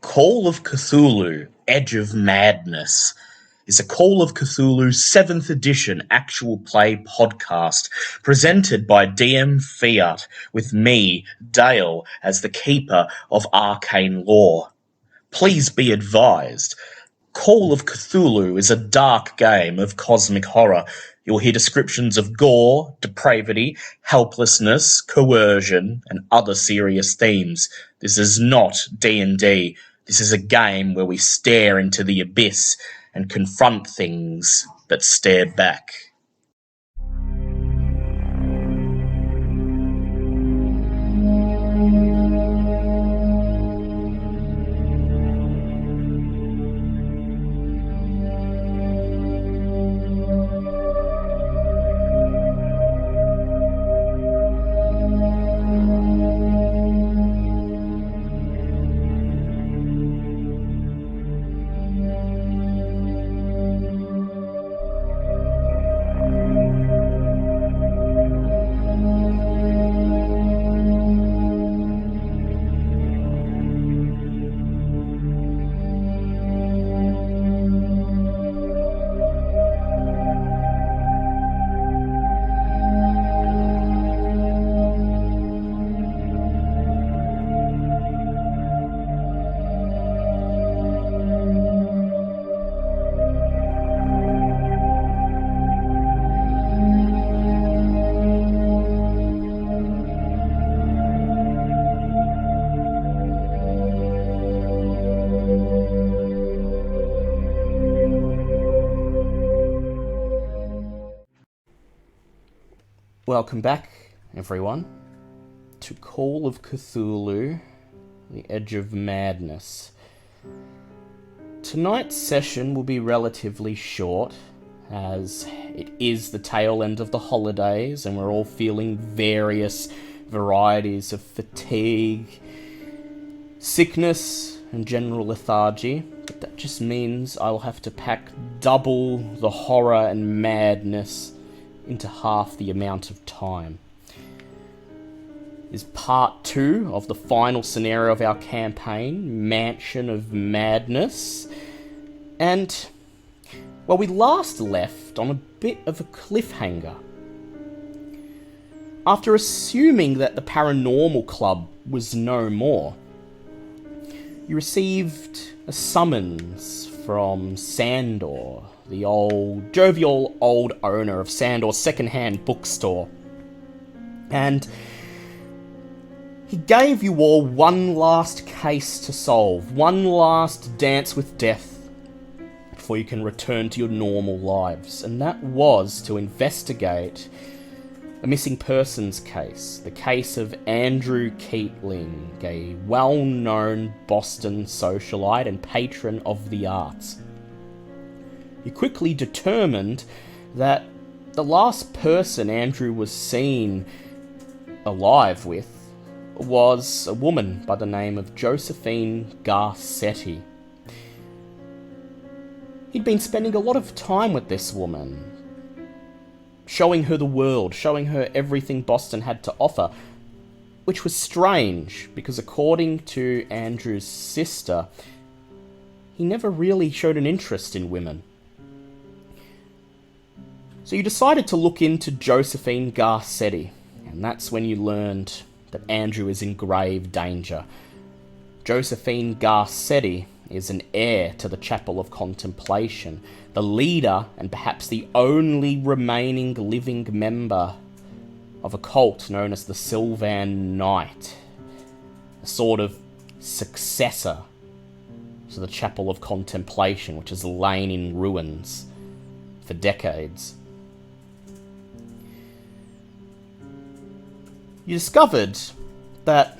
Call of Cthulhu, Edge of Madness is a Call of Cthulhu 7th edition actual play podcast presented by DM Fiat with me, Dale, as the keeper of arcane lore. Please be advised, Call of Cthulhu is a dark game of cosmic horror. You'll hear descriptions of gore, depravity, helplessness, coercion, and other serious themes. This is not D&D. This is a game where we stare into the abyss and confront things that stare back. Welcome back, everyone, to Call of Cthulhu, the Edge of Madness. Tonight's session will be relatively short, as it is the tail end of the holidays and we're all feeling various varieties of fatigue, sickness, and general lethargy. But that just means I will have to pack double the horror and madness into half the amount of time. Is part 2 of the final scenario of our campaign, Mansion of Madness. And, well, we last left on a bit of a cliffhanger. After assuming that the Paranormal Club was no more, you received a summons from Sandor, the jovial old owner of Sandor's second-hand bookstore. And he gave you all one last case to solve, one last dance with death, before you can return to your normal lives. And that was to investigate a missing persons case, the case of Andrew Keatling, a well-known Boston socialite and patron of the arts. You quickly determined that the last person Andrew was seen alive with was a woman by the name of Josephine Garcetti. He'd been spending a lot of time with this woman, showing her the world, showing her everything Boston had to offer, which was strange, because according to Andrew's sister, he never really showed an interest in women. So you decided to look into Josephine Garcetti, and that's when you learned that Andrew is in grave danger. Josephine Garcetti is an heir to the Chapel of Contemplation, the leader and perhaps the only remaining living member of a cult known as the Sylvan Knight, a sort of successor to the Chapel of Contemplation, which has lain in ruins for decades. You discovered that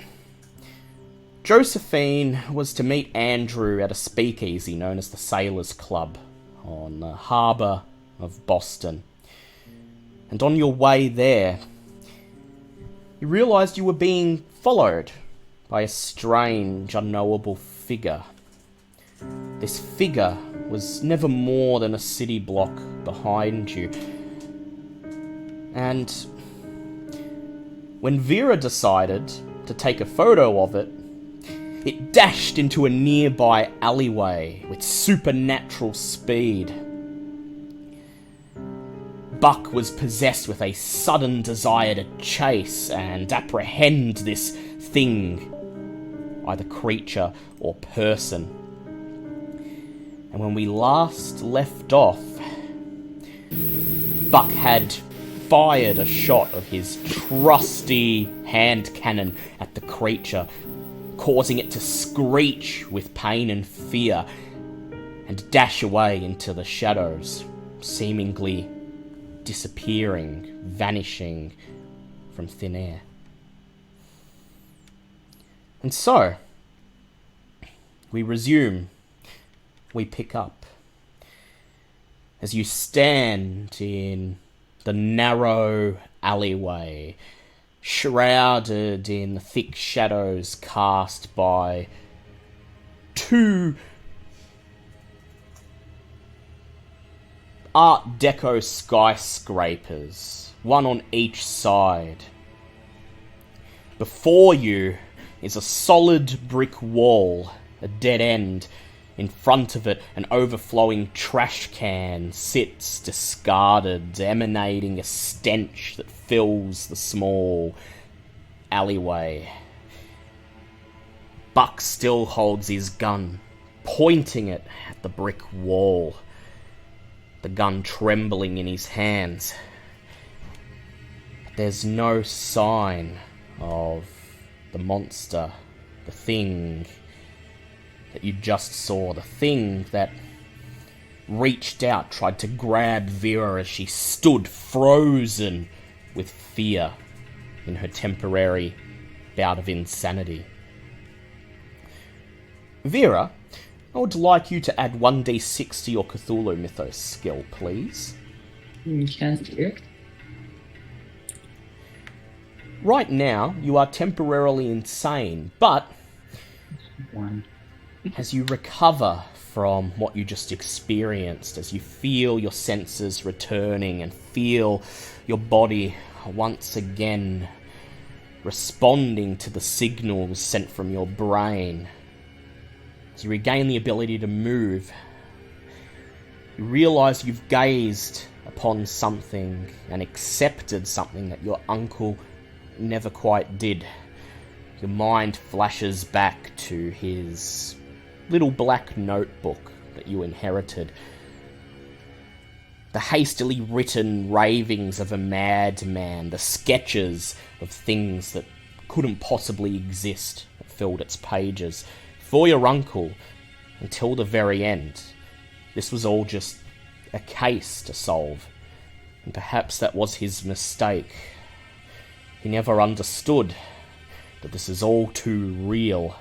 Josephine was to meet Andrew at a speakeasy known as the Sailors Club on the harbour of Boston. And on your way there, you realised you were being followed by a strange, unknowable figure. This figure was never more than a city block behind you. And when Vera decided to take a photo of it, It dashed into a nearby alleyway with supernatural speed. Buck was possessed with a sudden desire to chase and apprehend this thing, either creature or person. And when we last left off, Buck had fired a shot of his trusty hand cannon at the creature, causing it to screech with pain and fear and dash away into the shadows, seemingly disappearing, vanishing from thin air. And so, we resume, we pick up. As you stand in the narrow alleyway, shrouded in the thick shadows cast by two Art Deco skyscrapers, one on each side. Before you is a solid brick wall, a dead end. In front of it, an overflowing trash can sits discarded, emanating a stench that fills the small alleyway. Buck still holds his gun, pointing it at the brick wall, the gun trembling in his hands. There's no sign of the monster, the thing that you just saw, the thing that reached out, tried to grab Vera as she stood frozen with fear in her temporary bout of insanity. Vera, I would like you to add 1d6 to your Cthulhu Mythos skill, please. Yes. Right now, you are temporarily insane, but 1. as you recover from what you just experienced, as you feel your senses returning and feel your body once again responding to the signals sent from your brain, as you regain the ability to move, you realise you've gazed upon something and accepted something that your uncle never quite did. Your mind flashes back to his little black notebook that you inherited. The hastily written ravings of a madman, the sketches of things that couldn't possibly exist that filled its pages. For your uncle, until the very end, this was all just a case to solve. And perhaps that was his mistake. He never understood that this is all too real.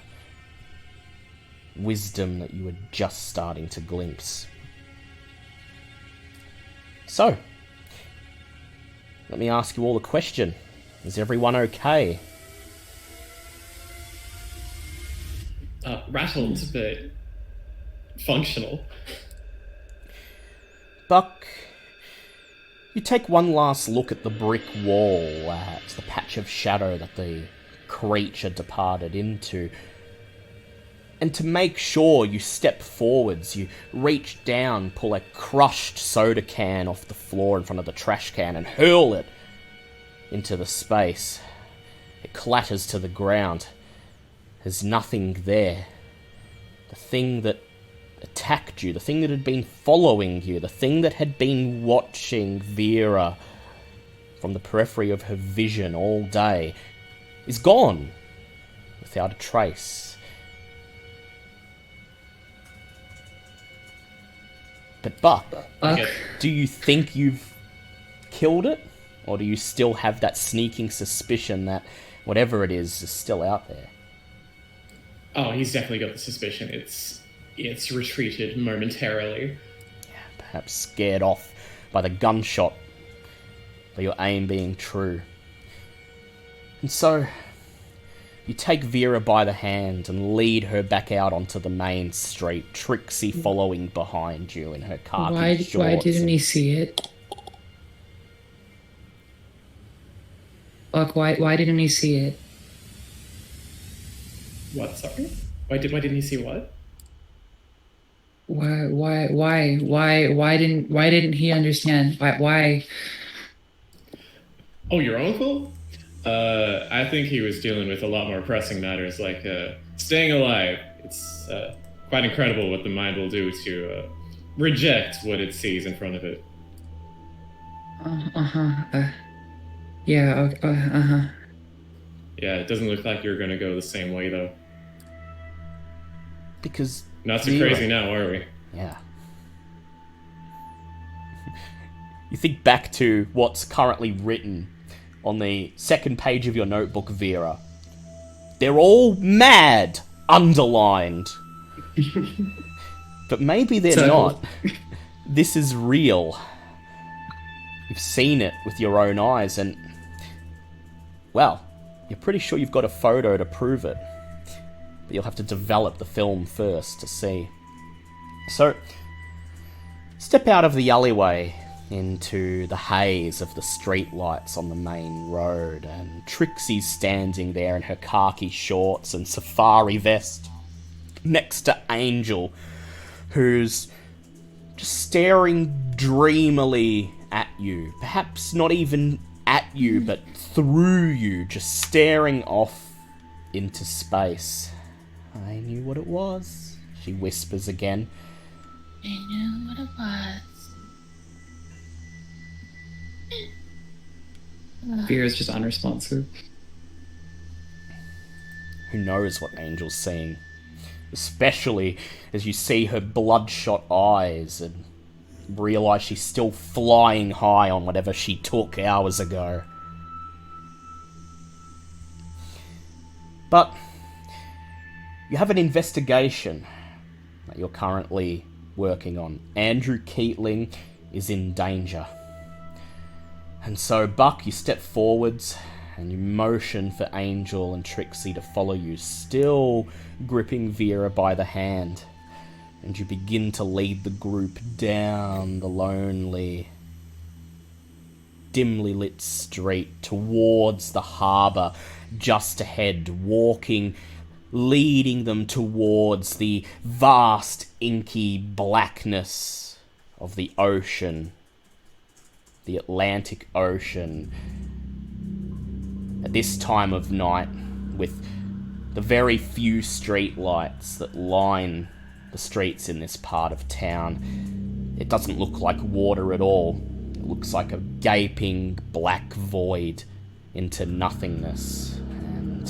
Wisdom that you were just starting to glimpse. So, let me ask you all a question. Is everyone okay? Rattled, but functional. Buck, you take one last look at the brick wall, at the patch of shadow that the creature departed into. And to make sure, you step forwards, you reach down, pull a crushed soda can off the floor in front of the trash can and hurl it into the space. It clatters to the ground. There's nothing there. The thing that attacked you, the thing that had been following you, the thing that had been watching Vera from the periphery of her vision all day, is gone without a trace. But Buck, do you think you've killed it? Or do you still have that sneaking suspicion that whatever it is still out there? Oh, he's definitely got the suspicion. It's retreated momentarily. Yeah, perhaps scared off by the gunshot, by your aim being true. And so, you take Vera by the hand and lead her back out onto the main street, Trixie following behind you in her khaki shorts. Why didn't he see it? Buck, why didn't he see it? What, sorry? Why didn't he see what? Why didn't he understand? Why? Oh, your uncle? I think he was dealing with a lot more pressing matters, like staying alive. It's quite incredible what the mind will do to reject what it sees in front of it. Yeah, Yeah, it doesn't look like you're gonna go the same way, though. Because Not so Vera- crazy now, are we? Yeah. You think back to what's currently written on the second page of your notebook, Vera. They're all mad, underlined. But maybe they're not. This is real. You've seen it with your own eyes, and, well, you're pretty sure you've got a photo to prove it. But you'll have to develop the film first to see. So, step out of the alleyway into the haze of the streetlights on the main road, and Trixie's standing there in her khaki shorts and safari vest next to Angel, who's just staring dreamily at you. Perhaps not even at you, but through you, just staring off into space. I knew what it was, she whispers again. I knew what it was. Vera's just unresponsive. Who knows what Angel's seeing? Especially as you see her bloodshot eyes and realise she's still flying high on whatever she took hours ago. But you have an investigation that you're currently working on. Andrew Keatling is in danger. And so, Buck, you step forwards and you motion for Angel and Trixie to follow you, still gripping Vera by the hand. And you begin to lead the group down the lonely, dimly lit street towards the harbour just ahead, leading them towards the vast, inky blackness of the ocean, the Atlantic Ocean, at this time of night, with the very few street lights that line the streets in this part of town. It doesn't look like water at all. It looks like a gaping black void into nothingness. And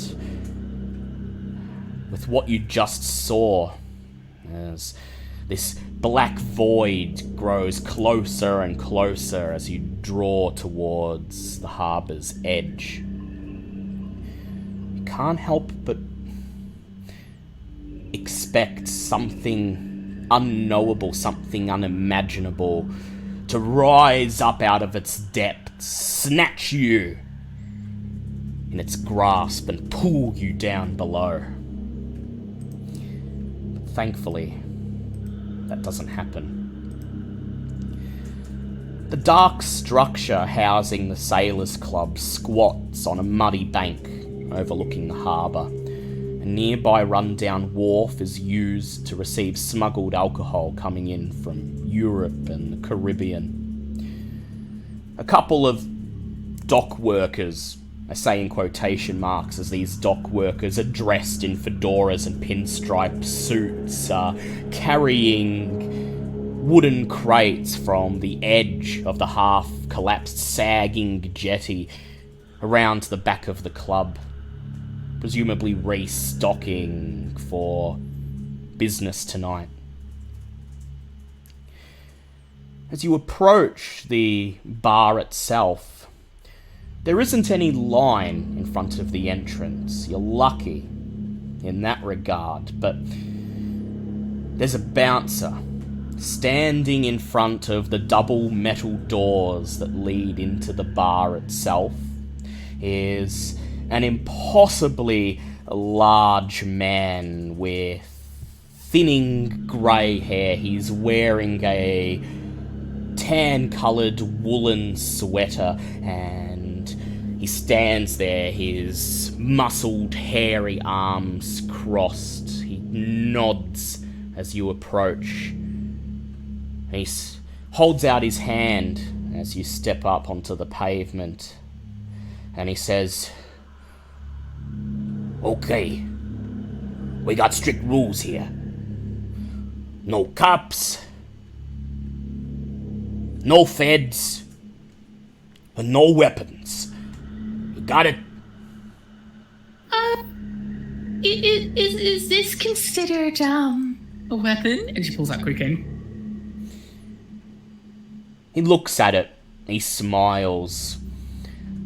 with what you just saw, as this black void grows closer and closer as you draw towards the harbour's edge, you can't help but expect something unknowable, something unimaginable to rise up out of its depths, snatch you in its grasp and pull you down below. But thankfully, that doesn't happen. The dark structure housing the Sailors' Club squats on a muddy bank overlooking the harbour. A nearby rundown wharf is used to receive smuggled alcohol coming in from Europe and the Caribbean. A couple of dock workers, I say in quotation marks as these dock workers are dressed in fedoras and pinstripe suits, carrying wooden crates from the edge of the half-collapsed, sagging jetty around the back of the club, presumably restocking for business tonight. As you approach the bar itself, there isn't any line in front of the entrance. You're lucky in that regard, but there's a bouncer standing in front of the double metal doors that lead into the bar itself. Is an impossibly large man with thinning grey hair. He's wearing a tan-coloured woolen sweater, and he stands there, his muscled, hairy arms crossed. He nods as you approach. He holds out his hand as you step up onto the pavement, and he says, "Okay, we got strict rules here. No cops, no feds, and no weapons. You got it?" Is this considered, A weapon? And she pulls out Quicken. He looks at it, he smiles,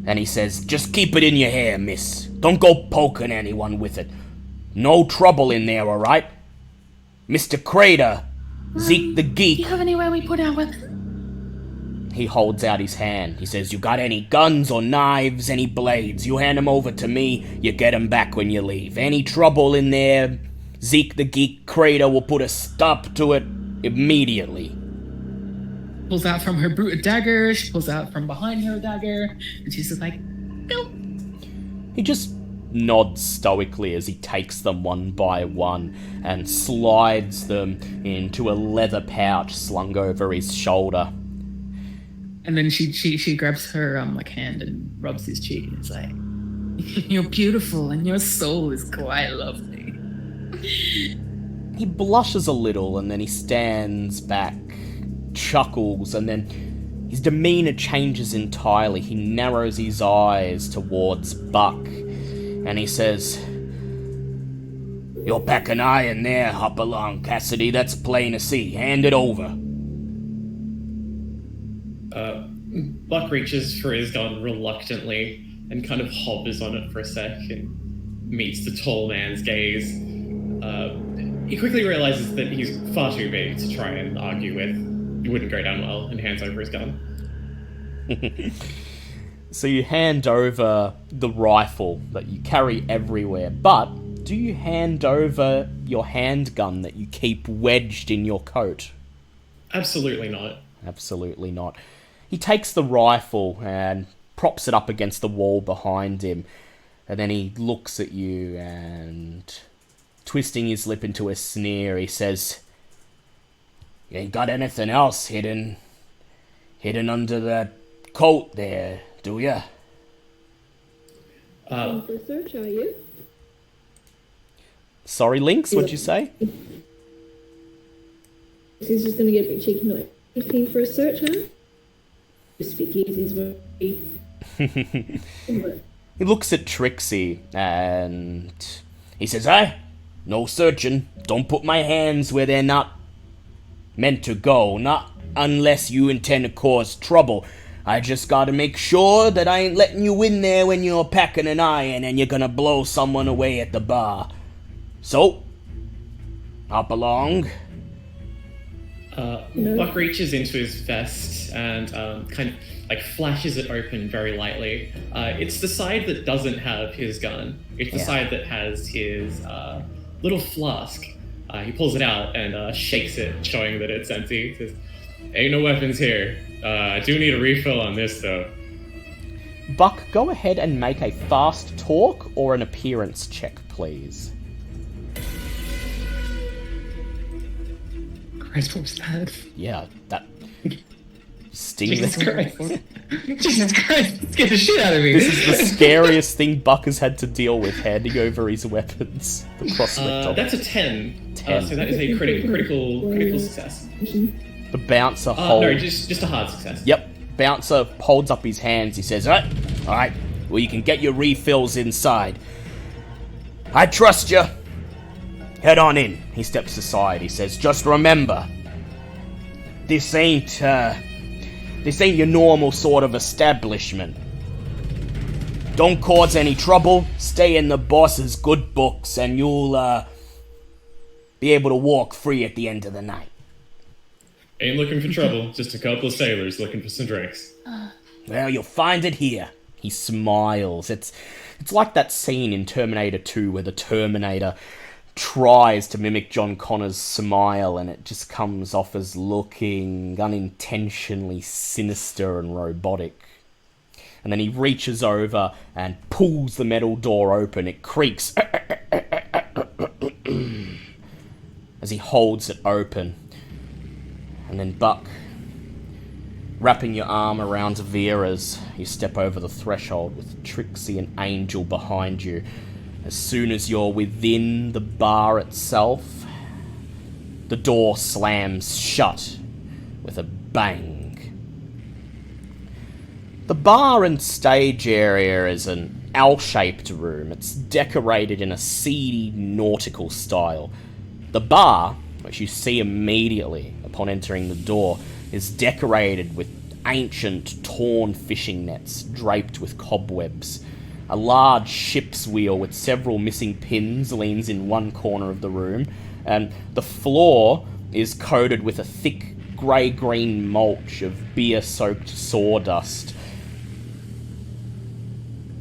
and he says, "Just keep it in your hair, miss. Don't go poking anyone with it. No trouble in there, alright? Mr. Crater, Zeke the do Geek." you have anywhere we put our weapons? He holds out his hand. He says, "You got any guns or knives, any blades? You hand them over to me, you get them back when you leave. Any trouble in there, Zeke the Geek Crater will put a stop to it immediately." Pulls out from her boot a dagger. She pulls out from behind her a dagger. And she's just like, go. He just nods stoically as he takes them one by one and slides them into a leather pouch slung over his shoulder. And then she grabs her hand and rubs his cheek and is like, "You're beautiful and your soul is quite lovely." He blushes a little and then he stands back, chuckles, and then his demeanor changes entirely. He narrows his eyes towards Buck and he says, "You're packing iron there, hop along, Cassidy. That's plain to see. Hand it over." Buck reaches for his gun reluctantly and kind of hovers on it for a sec and meets the tall man's gaze. He quickly realizes that he's far too big to try and argue with. It wouldn't go down well, and hands over his gun. So you hand over the rifle that you carry everywhere, but do you hand over your handgun that you keep wedged in your coat? Absolutely not. Absolutely not. He takes the rifle and props it up against the wall behind him, and then he looks at you and, twisting his lip into a sneer, he says, "You ain't got anything else hidden under that coat there, do ya?" For a search, are you? Sorry, Lynx, what'd you say? He's just gonna get a bit cheeky, like, "Looking for a search, huh?" Speakeasies were. He looks at Trixie and he says, "Aye, no searching. Don't put my hands where they're not meant to go, not unless you intend to cause trouble. I just gotta make sure that I ain't letting you in there when you're packing an iron and you're gonna blow someone away at the bar. So, hop along." Buck reaches into his vest and kind of flashes it open very lightly. It's the side that doesn't have his gun. It's the side that has his little flask. He pulls it out and shakes it, showing that it's empty. He says, "Ain't no weapons here. I do need a refill on this, though." Buck, go ahead and make a fast talk or an appearance check, please. Christ, what was that? Yeah, that stings. Jesus Christ. Jesus Christ, it scared the shit out of me. This is the scariest thing Buck has had to deal with, handing over his weapons. The prospect of That's a 10. 10. So that is a critical success. The bouncer holds... No, just a hard success. Yep. Bouncer holds up his hands. He says, Alright, well, you can get your refills inside. I trust you. Head on in. He steps aside. He says, "Just remember, this ain't your normal sort of establishment. Don't cause any trouble. Stay in the boss's good books, and you'll be able to walk free at the end of the night." Ain't looking for trouble. Just a couple of sailors looking for some drinks. "Well, you'll find it here." He smiles. It's like that scene in Terminator 2 where the Terminator tries to mimic John Connor's smile and it just comes off as looking unintentionally sinister and robotic. And then he reaches over and pulls the metal door open. It creaks. as he holds it open. And then Buck, wrapping your arm around Vera's, you step over the threshold with Trixie and Angel behind you. As soon as you're within the bar itself, the door slams shut with a bang. The bar and stage area is an L-shaped room. It's decorated in a seedy nautical style. The bar, which you see immediately upon entering the door, is decorated with ancient, torn fishing nets draped with cobwebs. A large ship's wheel with several missing pins leans in one corner of the room, and the floor is coated with a thick grey-green mulch of beer-soaked sawdust.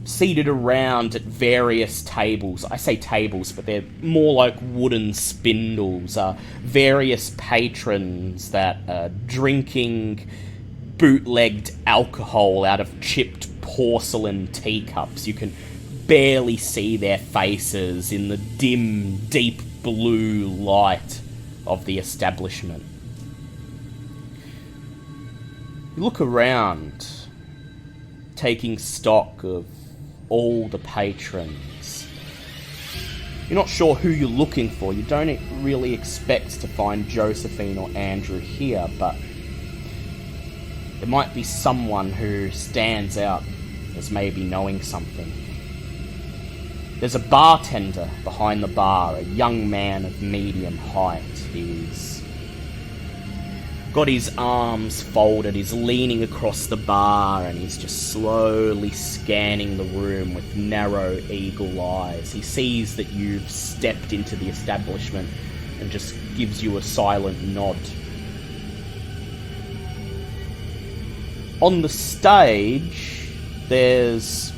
Seated around at various tables, I say tables, but they're more like wooden spindles, various patrons that are drinking bootlegged alcohol out of chipped porcelain teacups. You can barely see their faces in the dim, deep blue light of the establishment. You look around, taking stock of all the patrons. You're not sure who you're looking for. You don't really expect to find Josephine or Andrew here, but there might be someone who stands out as maybe knowing something. There's a bartender behind the bar, a young man of medium height. He's got his arms folded, he's leaning across the bar, and he's just slowly scanning the room with narrow eagle eyes. He sees that you've stepped into the establishment and just gives you a silent nod. On the stage, there's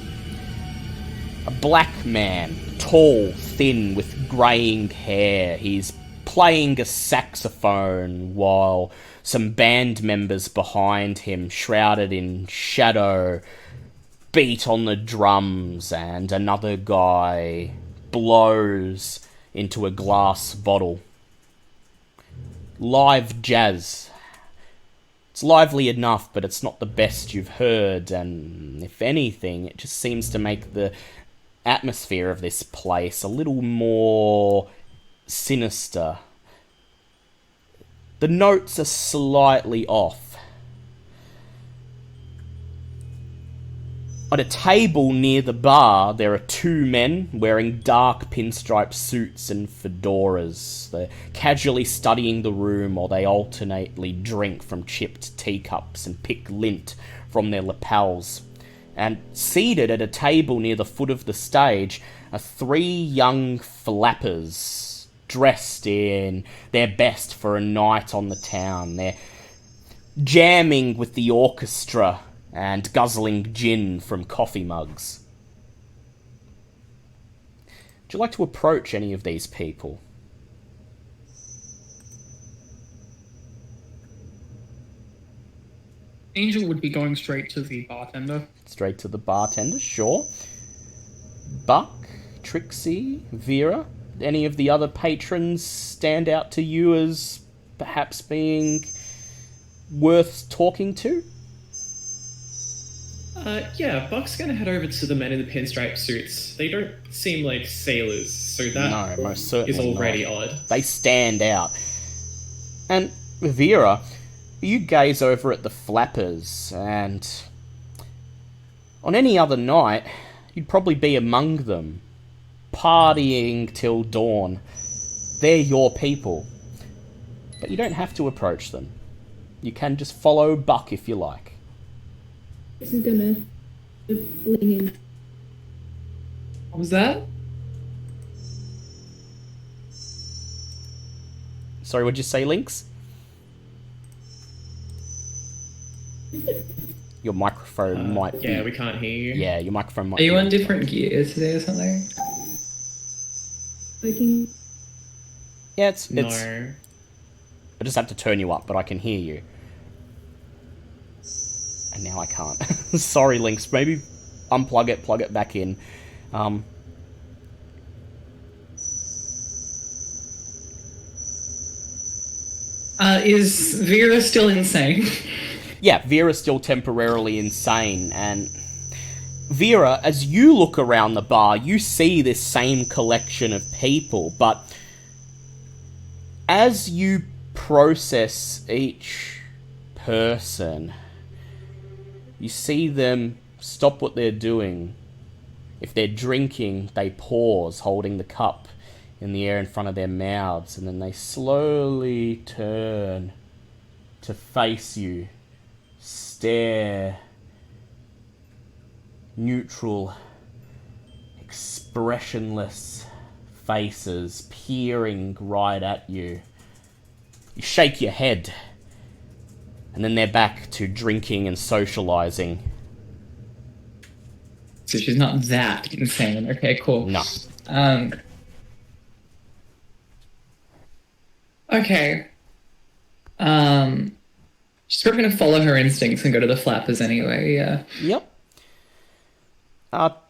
a black man, tall, thin, with greying hair. He's playing a saxophone while some band members behind him, shrouded in shadow, beat on the drums, and another guy blows into a glass bottle. Live jazz. It's lively enough, but it's not the best you've heard, and if anything, it just seems to make the atmosphere of this place a little more sinister. The notes are slightly off. At a table near the bar, there are two men wearing dark pinstripe suits and fedoras. They're casually studying the room while they alternately drink from chipped teacups and pick lint from their lapels. And seated at a table near the foot of the stage are three young flappers, dressed in their best for a night on the town. They're jamming with the orchestra and guzzling gin from coffee mugs. Would you like to approach any of these people? Angel would be going straight to the bartender. Straight to the bartender, sure. Buck, Trixie, Vera, any of the other patrons stand out to you as perhaps being worth talking to? Yeah, Buck's gonna head over to the men in the pinstripe suits. They don't seem like sailors, so that No, most certainly is already not. odd. They stand out. And Vera, you gaze over at the flappers, and on any other night, you'd probably be among them, partying till dawn. They're your people. But you don't have to approach them. You can just follow Buck if you like. This is gonna lean in. What was that? Sorry, what'd you say, Lynx? Your microphone might be... Yeah, we can't hear you. Yeah, your microphone might Are you be... on different gear today or something? I can. Yeah, it's... No. I just have to turn you up, but I can hear you. And now I can't. Sorry, Lynx. Maybe unplug it, plug it back in. Is Vera still insane? Yeah, Vera's still temporarily insane, and Vera, as you look around the bar, you see this same collection of people, but as you process each person, you see them stop what they're doing. If they're drinking, they pause, holding the cup in the air in front of their mouths, and then they slowly turn to face you, stare, neutral, expressionless faces peering right at you. You shake your head, and then they're back to drinking and socializing. So she's not that insane. Okay, cool. No. Okay. She's probably gonna follow her instincts and go to the flappers anyway, yeah. Yep.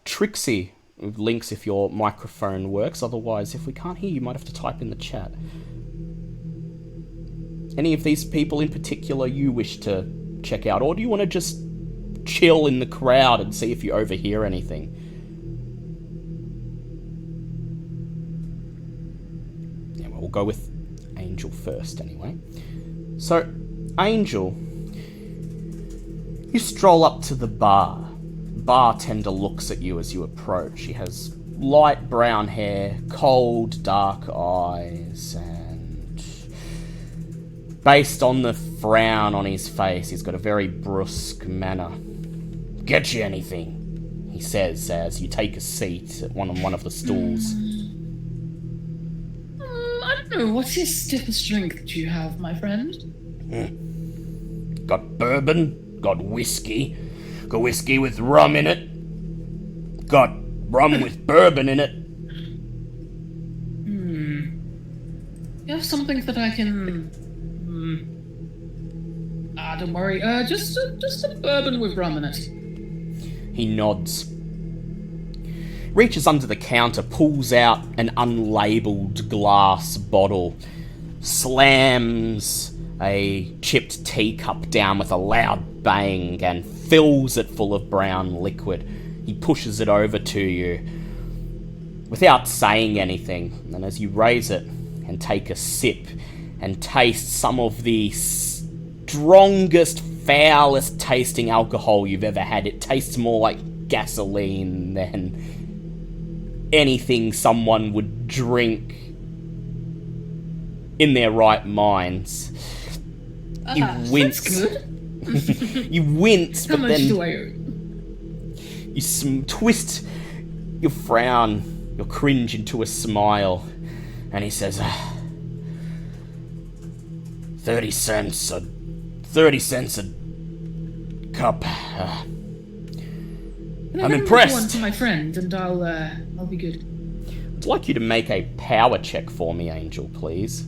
Trixie, links if your microphone works. Otherwise, if we can't hear you, might have to type in the chat. Any of these people in particular you wish to check out, or do you want to just chill in the crowd and see if you overhear anything? Yeah, well, we'll go with Angel first anyway. So, Angel, you stroll up to the bar. Bartender looks at you as you approach. She has light brown hair, cold dark eyes, and based on the frown on his face, he's got a very brusque manner. Get you anything? He says as you take a seat on one of the stools. I don't know. What's your stiffest drink that you have, my friend? Got bourbon, got whiskey with rum in it, got rum with bourbon in it. You have something that I can... don't worry. Just a bourbon with rum in it. He nods. Reaches under the counter, pulls out an unlabeled glass bottle, slams a chipped teacup down with a loud bang and fills it full of brown liquid. He pushes it over to you without saying anything, and as you raise it and take a sip and taste some of the strongest, foulest tasting alcohol you've ever had, it tastes more like gasoline than anything someone would drink in their right minds. You wince. That's good. You wince, How but much then do I owe? you twist your frown, your cringe into a smile, and he says, 30 cents a cup. I'm impressed. One to my friend, and I'll be good. I'd like you to make a power check for me, Angel, please.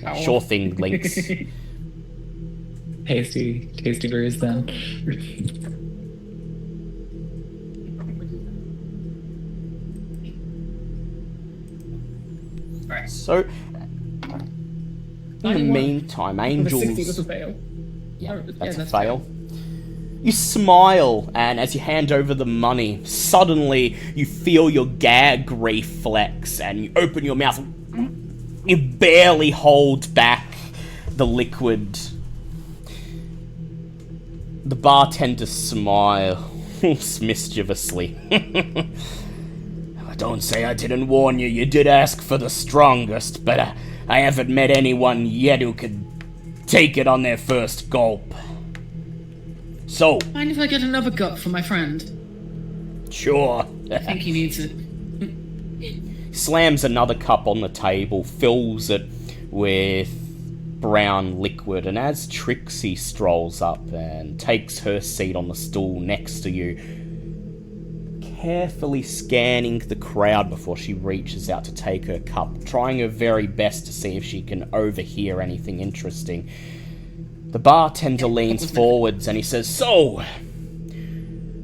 Power. Sure thing, Links. Tasty brews then. Right. So, in the meantime, Angel's... 60 was a fail. Yeah, Oh, that's a that's fail. You smile, and as you hand over the money, suddenly you feel your gag reflex, and you open your mouth. You barely hold back the liquid. The bartender smiles mischievously. Don't say I didn't warn you. You did ask for the strongest, but I haven't met anyone yet who could take it on their first gulp. So, Mind if I get another gut for my friend? sure. I think he needs it. Slams another cup on the table, fills it with brown liquid, and as Trixie strolls up and takes her seat on the stool next to you, carefully scanning the crowd before she reaches out to take her cup, trying her very best to see if she can overhear anything interesting, the bartender leans forwards and he says, "So,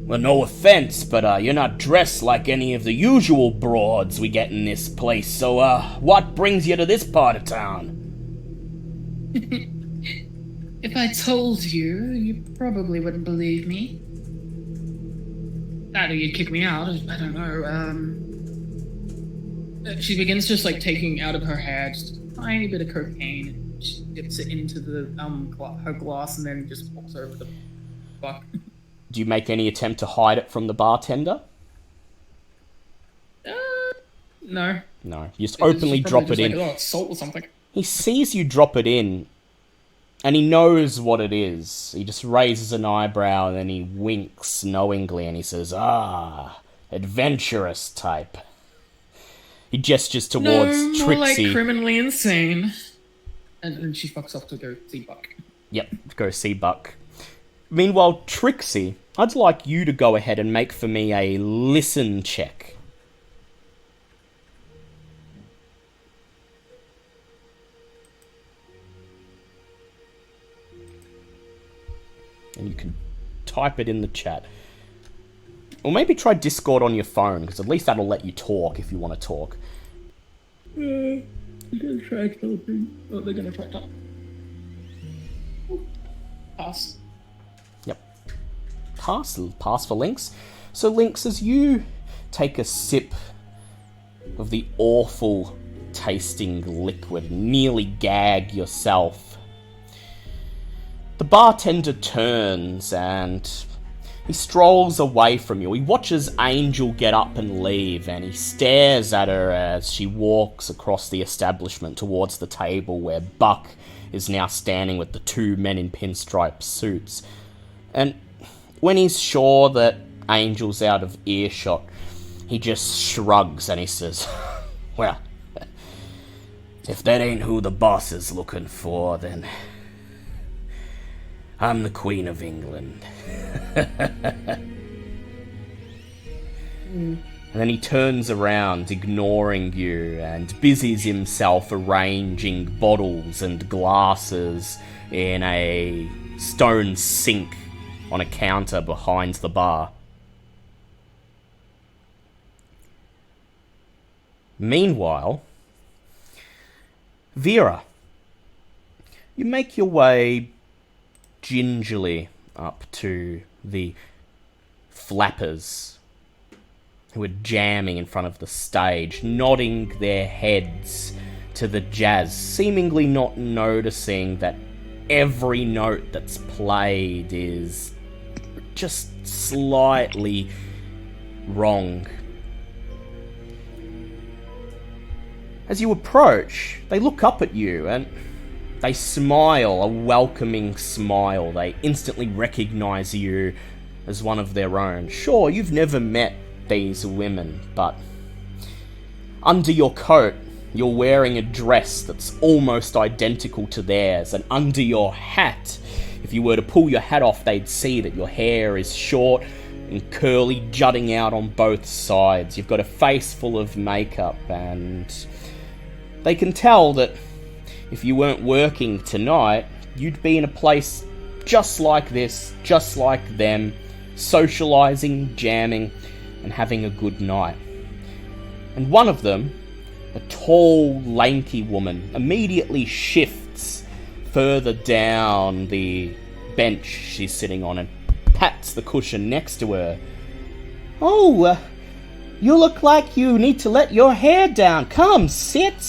well, no offense, but you're not dressed like any of the usual broads we get in this place, so what brings you to this part of town?" If I told you, you probably wouldn't believe me. Either you'd kick me out, I don't know. She begins just like taking out of her hair just a tiny bit of cocaine. She dips it into the her glass and then just walks over the fuck. Do you make any attempt to hide it from the bartender? No. No. You just openly drop it in. Like, oh, salt or something. He sees you drop it in, and he knows what it is. He just raises an eyebrow, and then he winks knowingly, and he says, adventurous type. He gestures towards more Trixie. like criminally insane. And she fucks off to go see Buck. Yep, go see Buck. Meanwhile, Trixie, I'd like you to go ahead and make for me a listen check. And you can type it in the chat. Or maybe try Discord on your phone, because at least that'll let you talk if you want to talk. I'm gonna try talking. Oh, they're gonna try talk. Pass. Yep. Pass for Lynx. So Lynx, as you take a sip of the awful tasting liquid, nearly gag yourself, the bartender turns and he strolls away from you. He watches Angel get up and leave, and he stares at her as she walks across the establishment towards the table where Buck is now standing with the two men in pinstripe suits. And when he's sure that Angel's out of earshot, he just shrugs and he says, well, if that ain't who the boss is looking for, then I'm the Queen of England. And then he turns around, ignoring you, and busies himself arranging bottles and glasses in a stone sink on a counter behind the bar. Meanwhile, Vera, you make your way gingerly up to the flappers who are jamming in front of the stage, nodding their heads to the jazz, seemingly not noticing that every note that's played is just slightly wrong. As you approach, they look up at you and they smile, a welcoming smile. They instantly recognize you as one of their own. Sure, you've never met these women, but under your coat, you're wearing a dress that's almost identical to theirs, and under your hat, if you were to pull your hat off, they'd see that your hair is short and curly, jutting out on both sides. You've got a face full of makeup, and they can tell that if you weren't working tonight, you'd be in a place just like this, just like them, socializing, jamming, and having a good night. And one of them, a tall, lanky woman, immediately shifts further down the bench she's sitting on and pats the cushion next to her. Oh, you look like you need to let your hair down. Come, sit.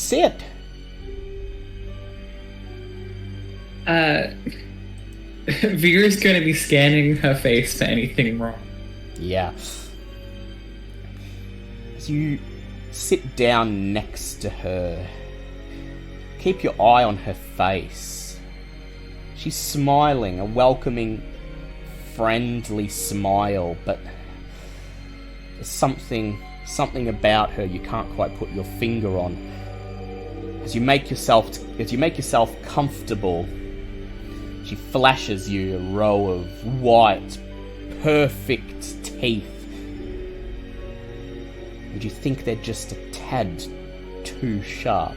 Vera's gonna be scanning her face for anything wrong. Yeah. As you sit down next to her, keep your eye on her face. She's smiling, a welcoming, friendly smile, but there's something about her you can't quite put your finger on. As you make yourself comfortable, she flashes you a row of white, perfect teeth. And you think they're just a tad too sharp.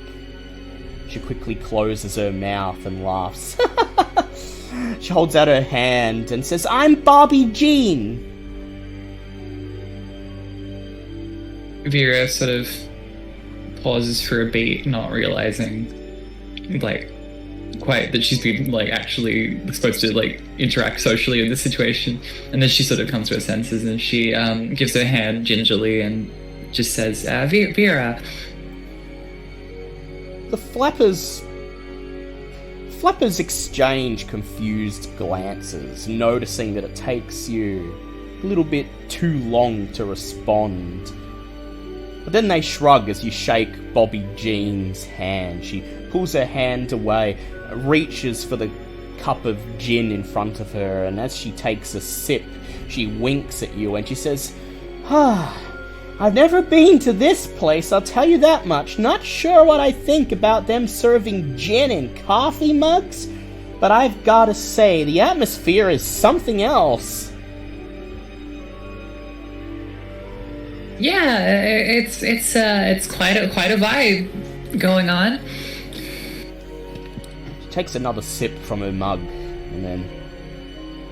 She quickly closes her mouth and laughs. She holds out her hand and says, I'm Bobby Jean. Vera sort of pauses for a beat, not realizing, like, quite that she's been like actually supposed to like interact socially in this situation. And then she sort of comes to her senses and she gives her hand gingerly and just says, Vera. The flappers exchange confused glances, noticing that it takes you a little bit too long to respond. But then they shrug as you shake Bobby Jean's hand. She pulls her hand away, reaches for the cup of gin in front of her, and as she takes a sip, she winks at you and she says, I've never been to this place, I'll tell you that much. Not sure what I think about them serving gin in coffee mugs, but I've gotta say, the atmosphere is something else. Yeah, it's quite a vibe going on. She takes another sip from her mug and then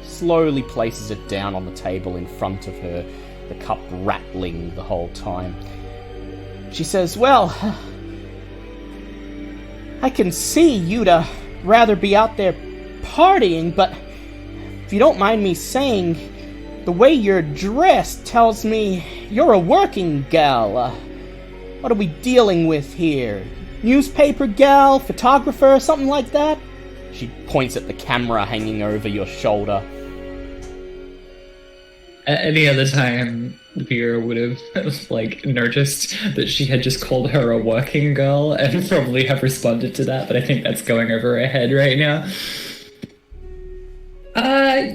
slowly places it down on the table in front of her, the cup rattling the whole time. She says, well, I can see you'd rather be out there partying, but if you don't mind me saying, the way you're dressed tells me you're a working gal. What are we dealing with here? Newspaper gal? Photographer? Something like that? She points at the camera hanging over your shoulder. At any other time, Vera would have like noticed that she had just called her a working girl and probably have responded to that, but I think that's going over her head right now. I'm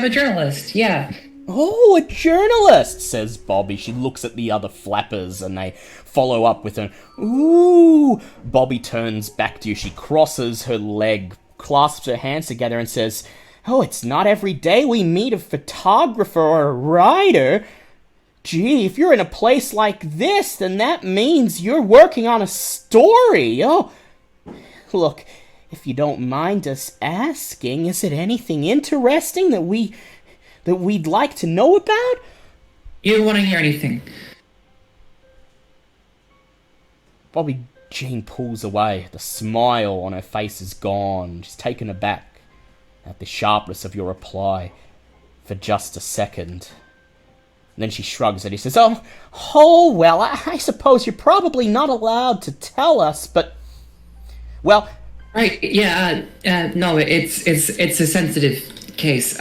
a journalist, yeah. Oh, a journalist, says Bobby. She looks at the other flappers and they follow up with an ooh. Bobby turns back to you. She crosses her leg, clasps her hands together and says, oh, it's not every day we meet a photographer or a writer. Gee, if you're in a place like this, then that means you're working on a story. Oh, look, if you don't mind us asking, is it anything interesting that we'd like to know about? You don't want to hear anything. Bobby Jean pulls away. The smile on her face is gone. She's taken aback at the sharpness of your reply for just a second. And then she shrugs and he says, oh well, I suppose you're probably not allowed to tell us, but, well... Right, yeah, no, it's a sensitive case.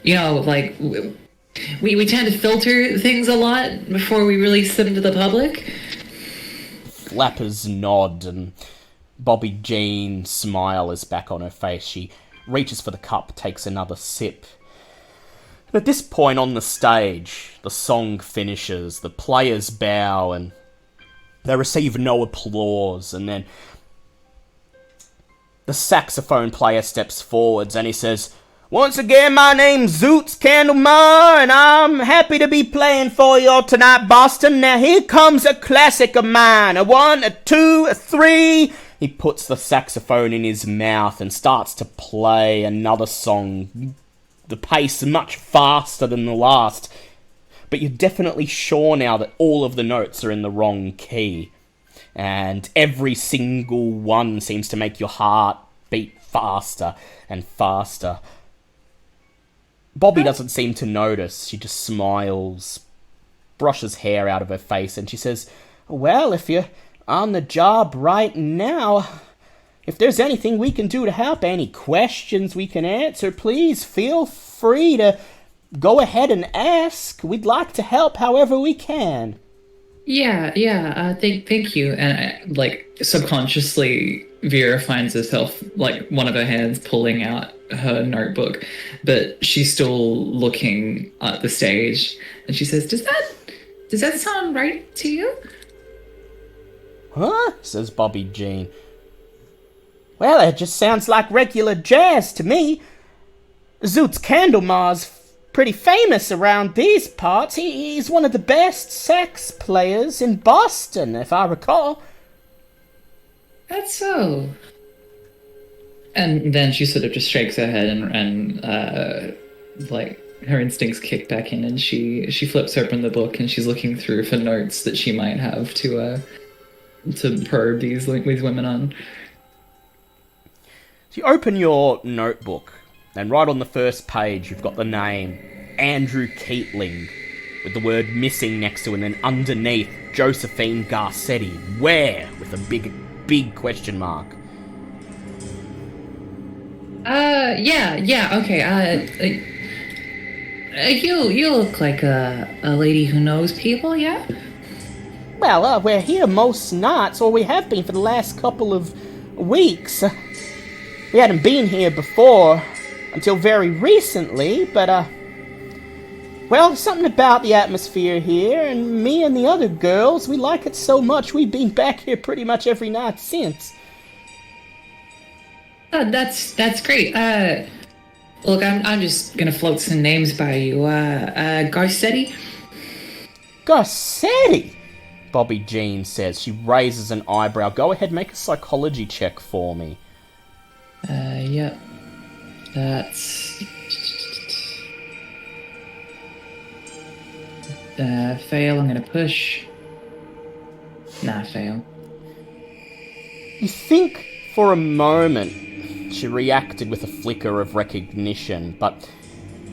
You know, like, we tend to filter things a lot before we release them to the public. Flappers nod and Bobby Jean's smile is back on her face. She reaches for the cup, takes another sip. And at this point on the stage, the song finishes, the players bow and they receive no applause, and then the saxophone player steps forwards and he says, once again, my name's Zoots Candlemar, and I'm happy to be playing for you all tonight, Boston. Now here comes a classic of mine. A 1, a 2, a 3. He puts the saxophone in his mouth and starts to play another song. The pace much faster than the last. But you're definitely sure now that all of the notes are in the wrong key. And every single one seems to make your heart beat faster and faster. Bobby doesn't seem to notice. She just smiles, brushes hair out of her face, and she says, well, if you're on the job right now, if there's anything we can do to help, any questions we can answer, please feel free to go ahead and ask. We'd like to help however we can. Yeah, thank you. And like subconsciously, Vera finds herself like one of her hands pulling out her notebook, but she's still looking at the stage, and she says, "Does that sound right to you?" Huh? Says Bobby Jean. Well, it just sounds like regular jazz to me. Zoots Candlemar's pretty famous around these parts. He's one of the best sax players in Boston, if I recall. That's so. And then she sort of just shakes her head and like her instincts kick back in, and she flips open the book and she's looking through for notes that she might have to to probe these women on. So you open your notebook, and right on the first page, you've got the name Andrew Keatling, with the word missing next to it, and then underneath, Josephine Garcetti. Where? With a big question mark. Yeah, okay, you look like a lady who knows people, yeah? Well, we're here most nights, or we have been for the last couple of weeks. We hadn't been here before until very recently, but, well, something about the atmosphere here, and me and the other girls, we like it so much we've been back here pretty much every night since. That's great. Look, I'm just gonna float some names by you. Garcetti? Garcetti? Bobby Jean says. She raises an eyebrow. Go ahead, make a psychology check for me. Yep. That's... fail, I'm gonna push. Nah, fail. You think for a moment she reacted with a flicker of recognition, but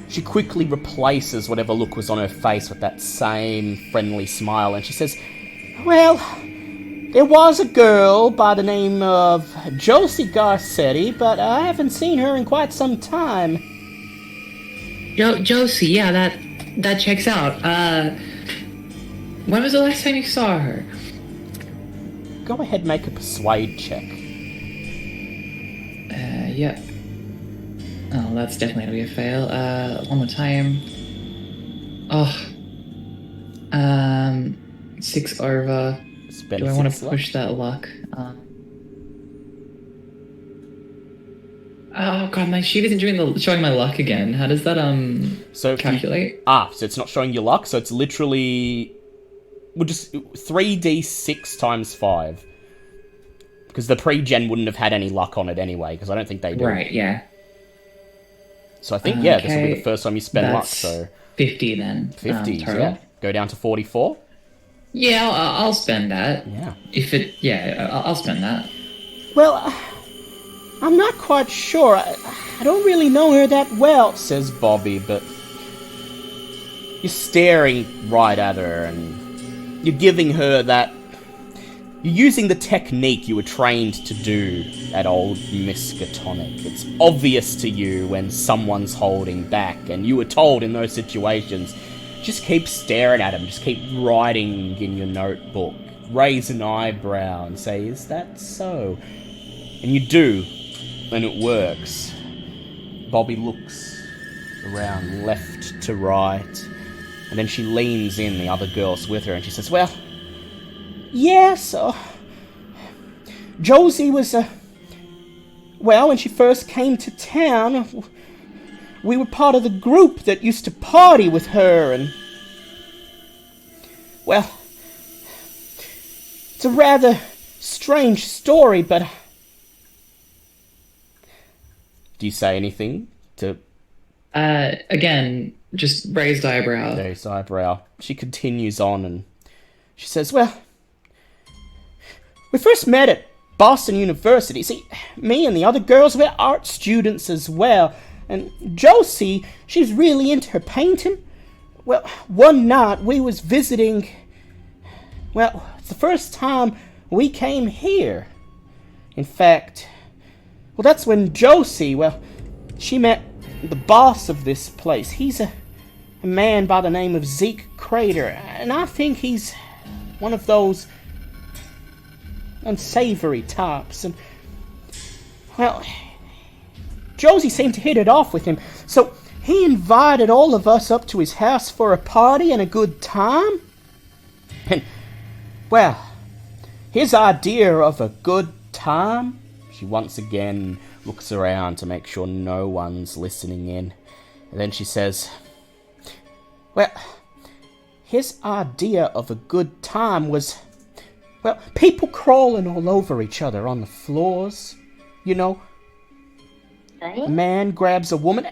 she quickly replaces whatever look was on her face with that same friendly smile, and she says, well, there was a girl by the name of Josie Garcetti, but I haven't seen her in quite some time. Josie, yeah, that checks out. When was the last time you saw her? Go ahead and make a persuade check. Yeah. Oh, that's definitely gonna be a fail. One more time. Oh. 6 over. Spend Do I want 6 to push that luck? Oh god, my sheet isn't showing my luck again. How does that calculate? So it's not showing your luck, so it's literally... We'll just... 3d6 times 5. Because the pre-gen wouldn't have had any luck on it anyway, because I don't think they do. Right, yeah. So I think, this will be the first time you spend luck, so... 50 then. 50, total. yeah. Go down to 44? Yeah, I'll spend that. Yeah. I'll spend that. Well, I'm not quite sure. I don't really know her that well, says Bobby, but... You're staring right at her, and you're giving her that... You're using the technique you were trained to do at old Miskatonic. It's obvious to you when someone's holding back, and you were told in those situations, just keep staring at him, just keep writing in your notebook, raise an eyebrow and say, is that so? And you do, and it works. Bobby looks around left to right, and then she leans in, the other girl's with her, and she says, well, yes, Josie was, well, when she first came to town, we were part of the group that used to party with her, and, well, it's a rather strange story, but... Do you say anything to... Again, just raised eyebrow. Raised eyebrow. She continues on, and she says, well, we first met at Boston University. See, me and the other girls were art students as well. And Josie, she's really into her painting. Well, one night we was visiting... Well, it's the first time we came here. In fact... Well, that's when Josie, well, she met the boss of this place. He's a man by the name of Zeke Crater. And I think he's one of those... unsavory types, and well, Josie seemed to hit it off with him, so he invited all of us up to his house for a party and a good time. And well, his idea of a good time, she once again looks around to make sure no one's listening in, and then she says, well, his idea of a good time was, well, people crawling all over each other on the floors, you know. A man grabs a woman.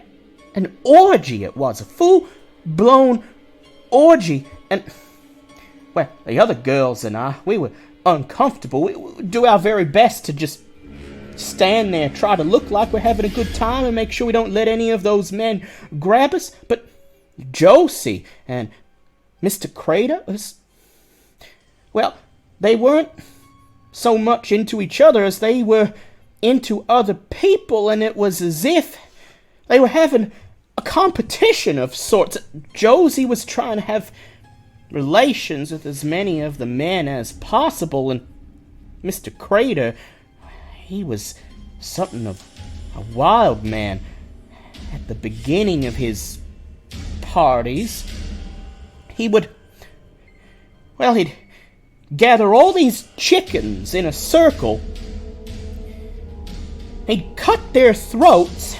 An orgy it was. A full-blown orgy. And, well, the other girls and I, we were uncomfortable. We do our very best to just stand there, try to look like we're having a good time and make sure we don't let any of those men grab us. But Josie and Mr. Crater well, they weren't so much into each other as they were into other people, and it was as if they were having a competition of sorts. Josie was trying to have relations with as many of the men as possible, and Mr. Crater, he was something of a wild man. At the beginning of his parties, he'd gather all these chickens in a circle. He'd cut their throats,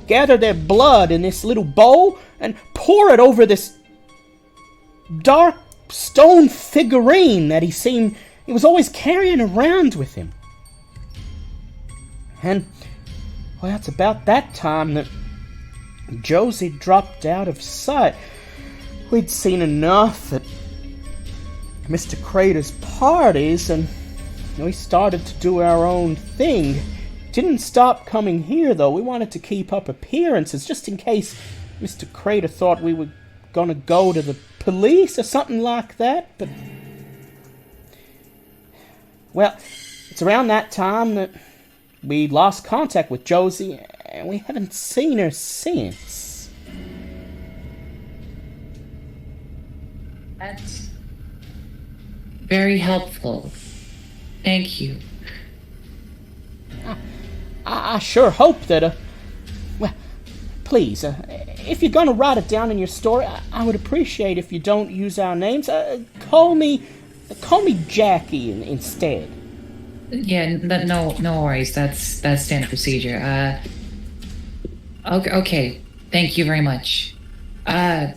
gather their blood in this little bowl, and pour it over this dark stone figurine that he was always carrying around with him. And, well, it's about that time that Josie dropped out of sight. We'd seen enough at Mr. Crater's parties, and we started to do our own thing. Didn't stop coming here, though. We wanted to keep up appearances, just in case Mr. Crater thought we were gonna go to the police or something like that, but... Well, it's around that time that we lost contact with Josie, and we haven't seen her since. That's very helpful. Thank you. I sure hope that, well, please, if you're gonna write it down in your story, I would appreciate if you don't use our names. Call me Jackie instead. Yeah, no worries. That's standard procedure. Okay. Thank you very much. That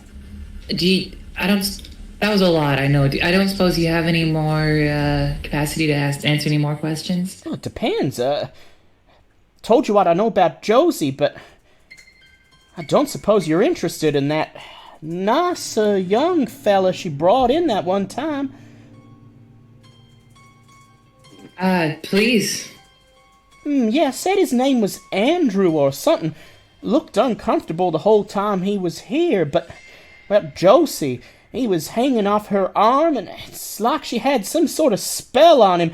was a lot, I know. I don't suppose you have any more capacity to answer any more questions? Well, it depends. Told you what I know about Josie, but I don't suppose you're interested in that nice young fella she brought in that one time. Please. Yeah, said his name was Andrew or something. Looked uncomfortable the whole time he was here, but, well, Josie, he was hanging off her arm, and it's like she had some sort of spell on him.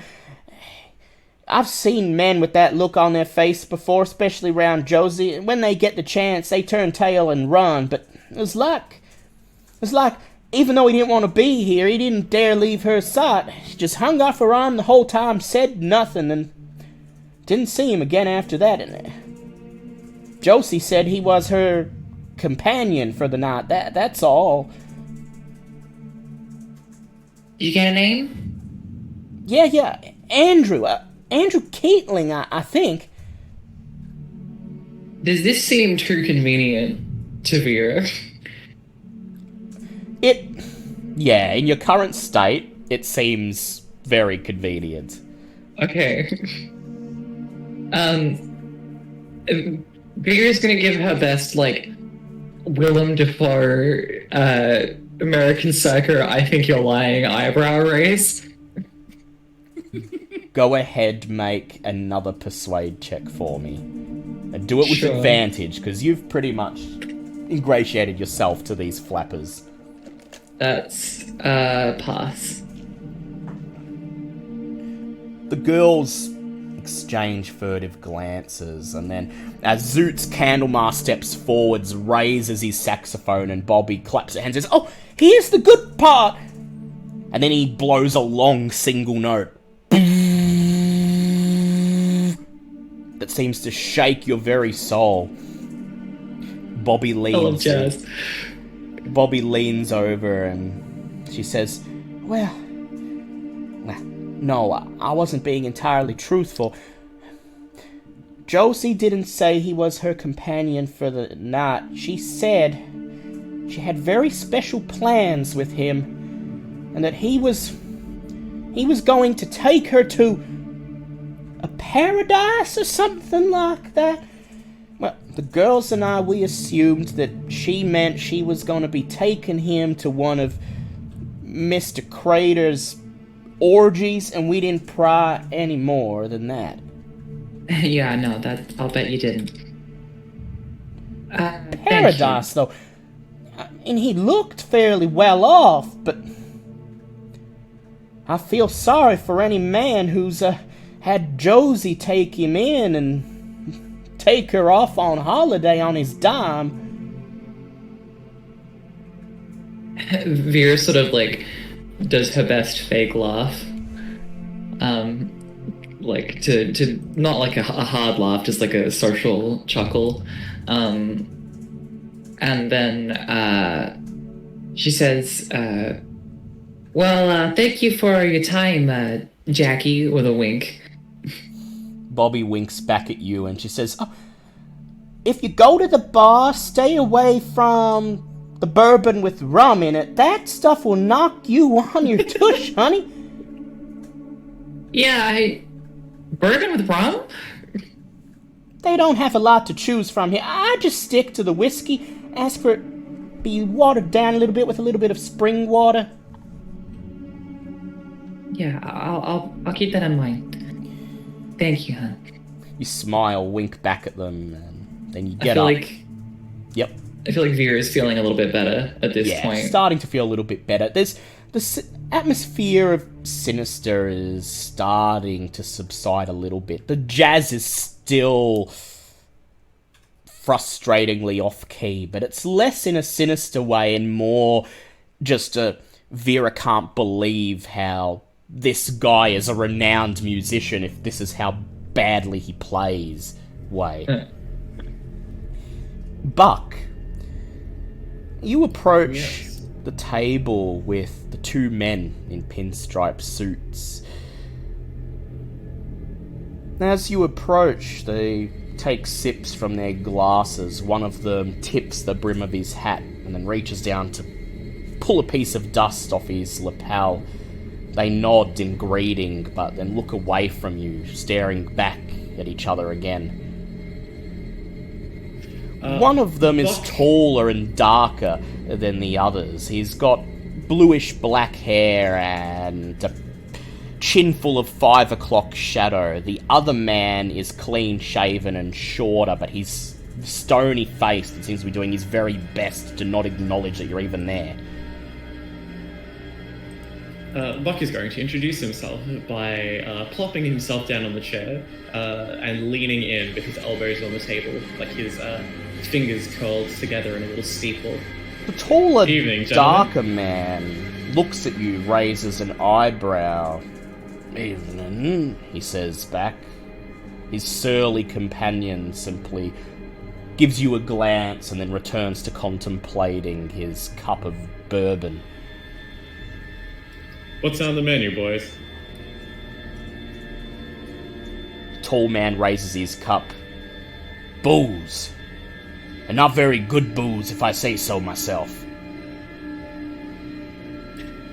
I've seen men with that look on their face before, especially around Josie. When they get the chance, they turn tail and run, but it was like, even though he didn't want to be here, he didn't dare leave her sight. She just hung off her arm the whole time, said nothing, and didn't see him again after that. And Josie said he was her companion for the night. That's all. You get a name? Yeah, Andrew. Andrew Keatling, I think. Does this seem too convenient to Vera? Yeah, in your current state, it seems very convenient. Okay. Vera's gonna give her best, Willem Dafoe, American Psycho, I think you're lying eyebrow raise. Go ahead, make another persuade check for me. And do it with Sure. advantage, because you've pretty much ingratiated yourself to these flappers. That's, pass. The girls exchange furtive glances, and then as Zoot's Candlemas steps forwards, raises his saxophone, and Bobby claps her hands and says, "Oh, here's the good part!" And then he blows a long single note that seems to shake your very soul. Bobby leans over and she says, Well, no, I wasn't being entirely truthful. Josie didn't say he was her companion for the night. She said she had very special plans with him, and that he was going to take her to a paradise or something like that. Well, the girls and I, we assumed that she meant she was going to be taking him to one of Mr. Crater's orgies, and we didn't pry any more than that. Yeah, no, I'll bet you didn't. Paradise, though. And he looked fairly well off, but I feel sorry for any man who's had Josie take him in and take her off on holiday on his dime. Vera sort of like does her best fake laugh, like to not like a hard laugh, just like a social chuckle, and then she says, "Well, thank you for your time, Jackie," with a wink. Bobby winks back at you, and she says, "Oh, if you go to the bar, stay away from the bourbon with rum in it. That stuff will knock you on your tush, honey." Yeah, bourbon with rum? They don't have a lot to choose from here. I just stick to the whiskey. Ask for it be watered down a little bit with a little bit of spring water. Yeah, I'll keep that in mind. Thank you, hon. You smile, wink back at them, and then you I get feel up. like Yep. I feel like Vera is feeling a little bit better at this Yeah, point. starting to feel a little bit better. There's the atmosphere of sinister is starting to subside a little bit. The jazz is still frustratingly off key, but it's less in a sinister way and more just a Vera can't believe how this guy is a renowned musician if this is how badly he plays way. Buck, you approach the table with the two men in pinstripe suits. As you approach, they take sips from their glasses. One of them tips the brim of his hat and then reaches down to pull a piece of dust off his lapel. They nod in greeting, but then look away from you, staring back at each other again. One of them is taller and darker than the others. He's got bluish black hair and a chin full of 5 o'clock shadow. The other man is clean shaven and shorter, but he's stony faced and seems to be doing his very best to not acknowledge that you're even there. Buck is going to introduce himself by plopping himself down on the chair and leaning in with his elbows on the table, like his fingers curled together in a little steeple. The taller, Evening, darker man looks at you, raises an eyebrow. "Evening," he says back. His surly companion simply gives you a glance and then returns to contemplating his cup of bourbon. What's on the menu, boys? The tall man raises his cup. "Booze. And not very good booze, if I say so myself."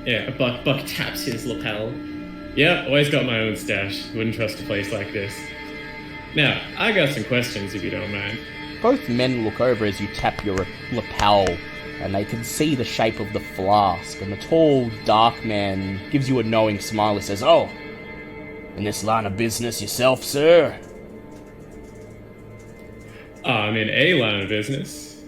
Yeah, Buck taps his lapel. Yeah, always got my own stash. Wouldn't trust a place like this. Now, I got some questions, if you don't mind. Both men look over as you tap your lapel, and they can see the shape of the flask, and the tall, dark man gives you a knowing smile and says, "Oh, in this line of business yourself, sir?" I'm in a line of business.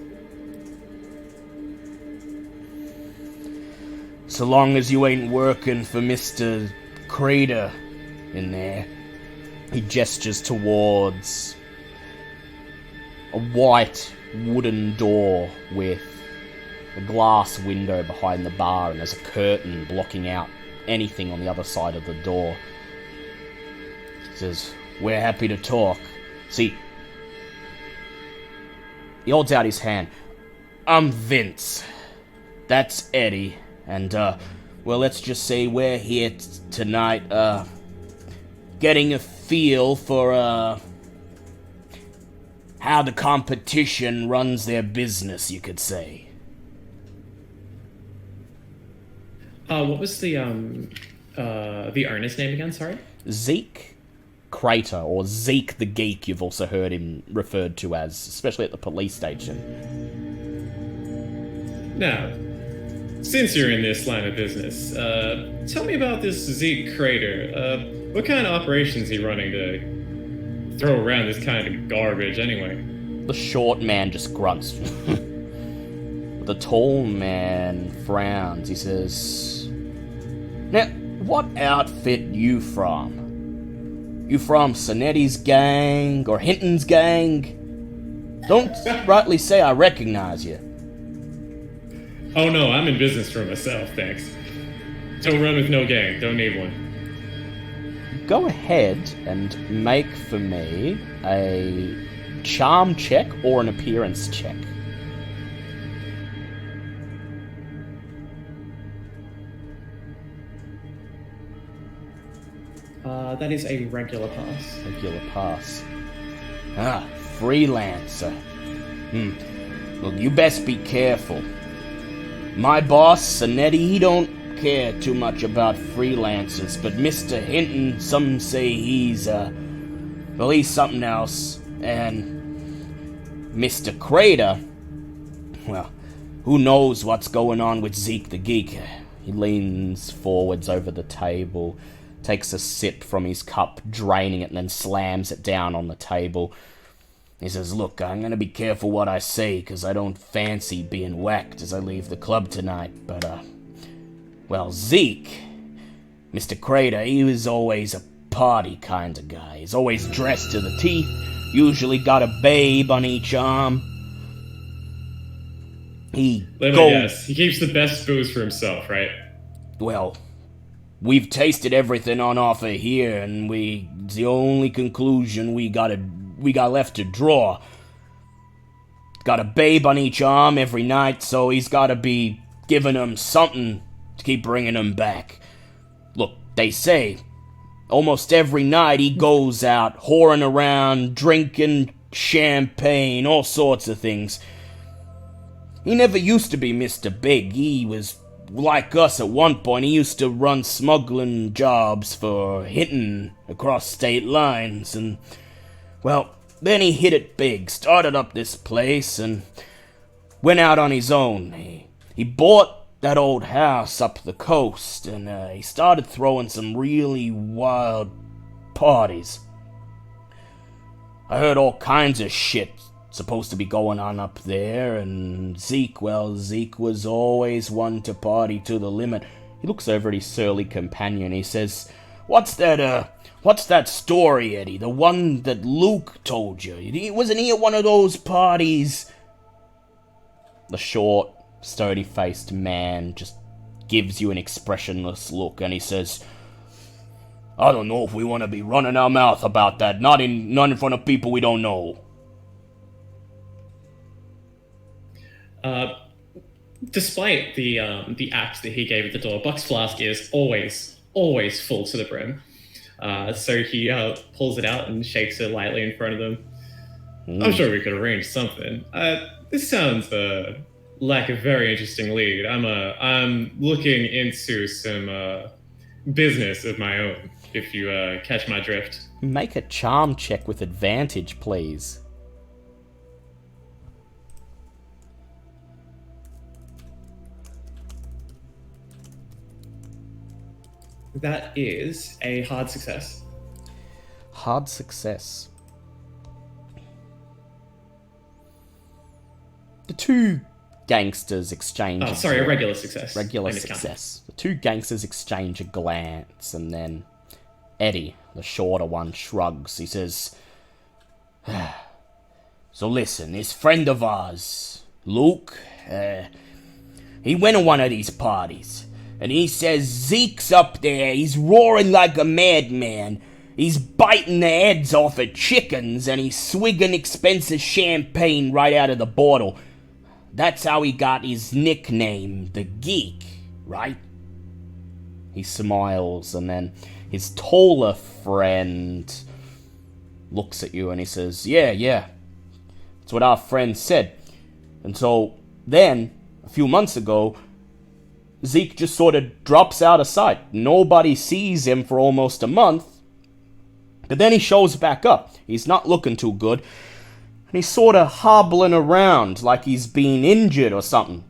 "So long as you ain't working for Mr. Crater in there." He gestures towards a white wooden door with a glass window behind the bar, and there's a curtain blocking out anything on the other side of the door. He says, "We're happy to talk. See," he holds out his hand. "I'm Vince. That's Eddie. And, well, let's just say we're here tonight, getting a feel for, how the competition runs their business, you could say." What was the owner's name again, sorry? Zeke Crater, or Zeke the Geek, you've also heard him referred to as, especially at the police station. Now, since you're in this line of business, tell me about this Zeke crater. What kind of operations he running to throw around this kind of garbage anyway? The short man just grunts. The tall man frowns. He says, "Now, what outfit you from? You from Sonetti's gang or Hinton's gang? Don't rightly say I recognize you." Oh no, I'm in business for myself, thanks. Don't run with no gang, don't need one. Go ahead and make for me a charm check or an appearance check. That is a regular pass. Regular pass. Ah, freelancer. Look, you best be careful. My boss, Sonetti, he don't care too much about freelancers, but Mr. Hinton, some say he's something else. And Mr. Crater, well, who knows what's going on with Zeke the Geek. He leans forwards over the table, takes a sip from his cup, draining it, and then slams it down on the table. He says, "Look, I'm gonna be careful what I say, because I don't fancy being whacked as I leave the club tonight, but, well, Zeke, Mr. Crater, he was always a party kind of guy. He's always dressed to the teeth, usually got a babe on each arm. Let me guess, he keeps the best booze for himself, right? Well, we've tasted everything on offer here, and it's the only conclusion we got left to draw. Got a babe on each arm every night, so he's got to be giving them something to keep bringing them back. Look, they say almost every night he goes out whoring around, drinking champagne, all sorts of things. He never used to be Mr. Big. He was like us at one point. He used to run smuggling jobs for Hinton across state lines, and, well, then he hit it big, started up this place, and went out on his own. He bought that old house up the coast, and he started throwing some really wild parties. I heard all kinds of shit supposed to be going on up there, and Zeke was always one to party to the limit. He looks over at his surly companion. He says, What's that story, Eddie? The one that Luke told you? Wasn't he at one of those parties?" The short, sturdy-faced man just gives you an expressionless look, and he says, "I don't know if we want to be running our mouth about that, not in front of people we don't know." Despite the act that he gave at the door, Buck's flask is always full to the brim. So he pulls it out and shakes it lightly in front of them. I'm sure we could arrange something. This sounds like a very interesting lead. I'm looking into some business of my own, if you catch my drift. Make a charm check with advantage, please. That is a hard success. Hard success. The two gangsters exchange... Oh, sorry, a regular success. Regular success. The two gangsters exchange a glance, and then Eddie, the shorter one, shrugs. He says, "So listen, this friend of ours, Luke, he went to one of these parties. And he says Zeke's up there, he's roaring like a madman. He's biting the heads off of chickens, and he's swigging expensive champagne right out of the bottle. That's how he got his nickname, the Geek, right?" He smiles, and then his taller friend looks at you and he says, Yeah. That's what our friend said. And so then, a few months ago, Zeke just sort of drops out of sight. Nobody sees him for almost a month. But then he shows back up. He's not looking too good. And he's sort of hobbling around like he's been injured or something.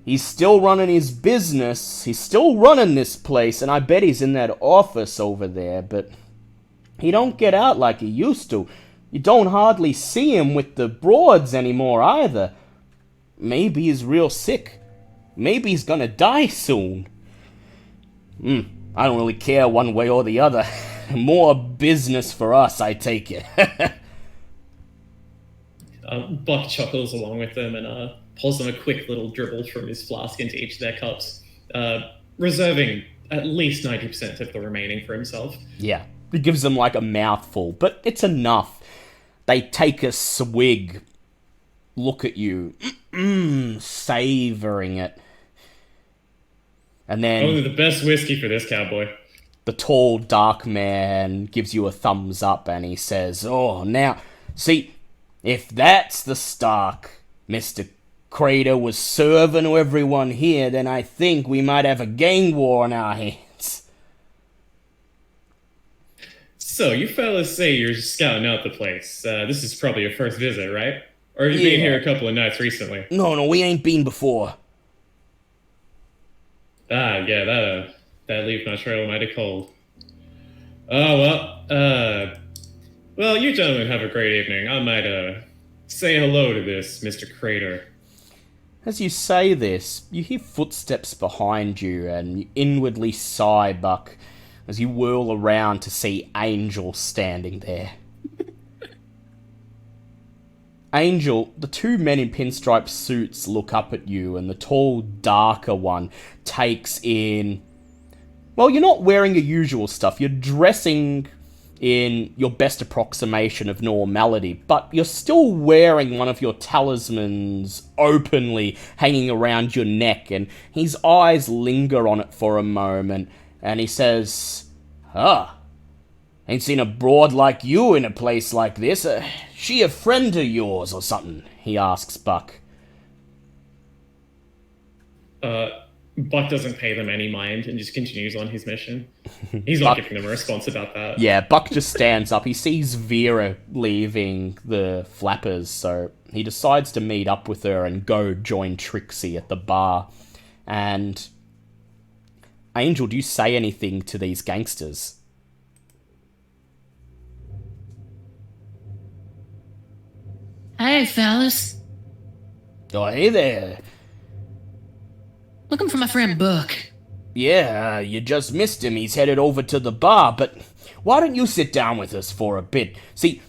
He's still running his business. He's still running this place, and I bet he's in that office over there, but he don't get out like he used to. You don't hardly see him with the broads anymore either. Maybe he's real sick. Maybe he's gonna die soon. I don't really care one way or the other. More business for us, I take it. Buck chuckles along with them and pulls them a quick little dribble from his flask into each of their cups, reserving at least 90% of the remaining for himself. Yeah, it gives them like a mouthful, but it's enough. They take a swig, look at you, savoring it. And then Only the best whiskey for this cowboy. the tall, dark man gives you a thumbs up and he says, "Oh, now, see, if that's the stock Mr. Crater was serving to everyone here, then I think we might have a gang war on our hands." So, you fellas say you're scouting out the place. This is probably your first visit, right? Or have you been here a couple of nights recently? No, we ain't been before. Yeah, that leave my trail mighty cold. Oh, well, you gentlemen have a great evening. I might, say hello to this Mr. Crater. As you say this, you hear footsteps behind you and you inwardly sigh, Buck, as you whirl around to see Angel standing there. Angel, the two men in pinstripe suits look up at you, and the tall, darker one takes in... Well, you're not wearing your usual stuff. You're dressing in your best approximation of normality, but you're still wearing one of your talismans openly hanging around your neck, and his eyes linger on it for a moment, and he says, ain't seen a broad like you in a place like this. She a friend of yours or something? He asks Buck. Buck doesn't pay them any mind and just continues on his mission. He's not giving them a response about that. Yeah, Buck just stands up. He sees Vera leaving the Flappers, so he decides to meet up with her and go join Trixie at the bar. And Angel, do you say anything to these gangsters? Hey, fellas. Oh, hey there. Looking for my friend Buck. Yeah, you just missed him. He's headed over to the bar, but why don't you sit down with us for a bit? See,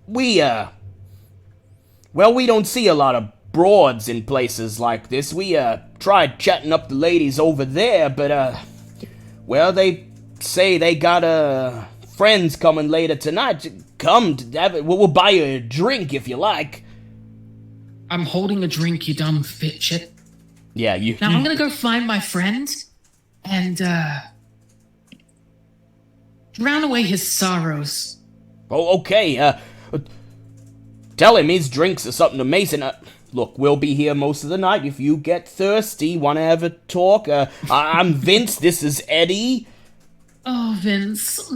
we don't see a lot of broads in places like this. We, tried chatting up the ladies over there, but, they say they got, friends coming later tonight. Come to have it. We'll buy you a drink if you like. I'm holding a drink, you dumb fidget. Yeah, you... Now I'm gonna go find my friend and, drown away his sorrows. Oh, okay, tell him his drinks are something amazing. Look, we'll be here most of the night. If you get thirsty, want to have a talk, I'm Vince, this is Eddie. Oh, Vince.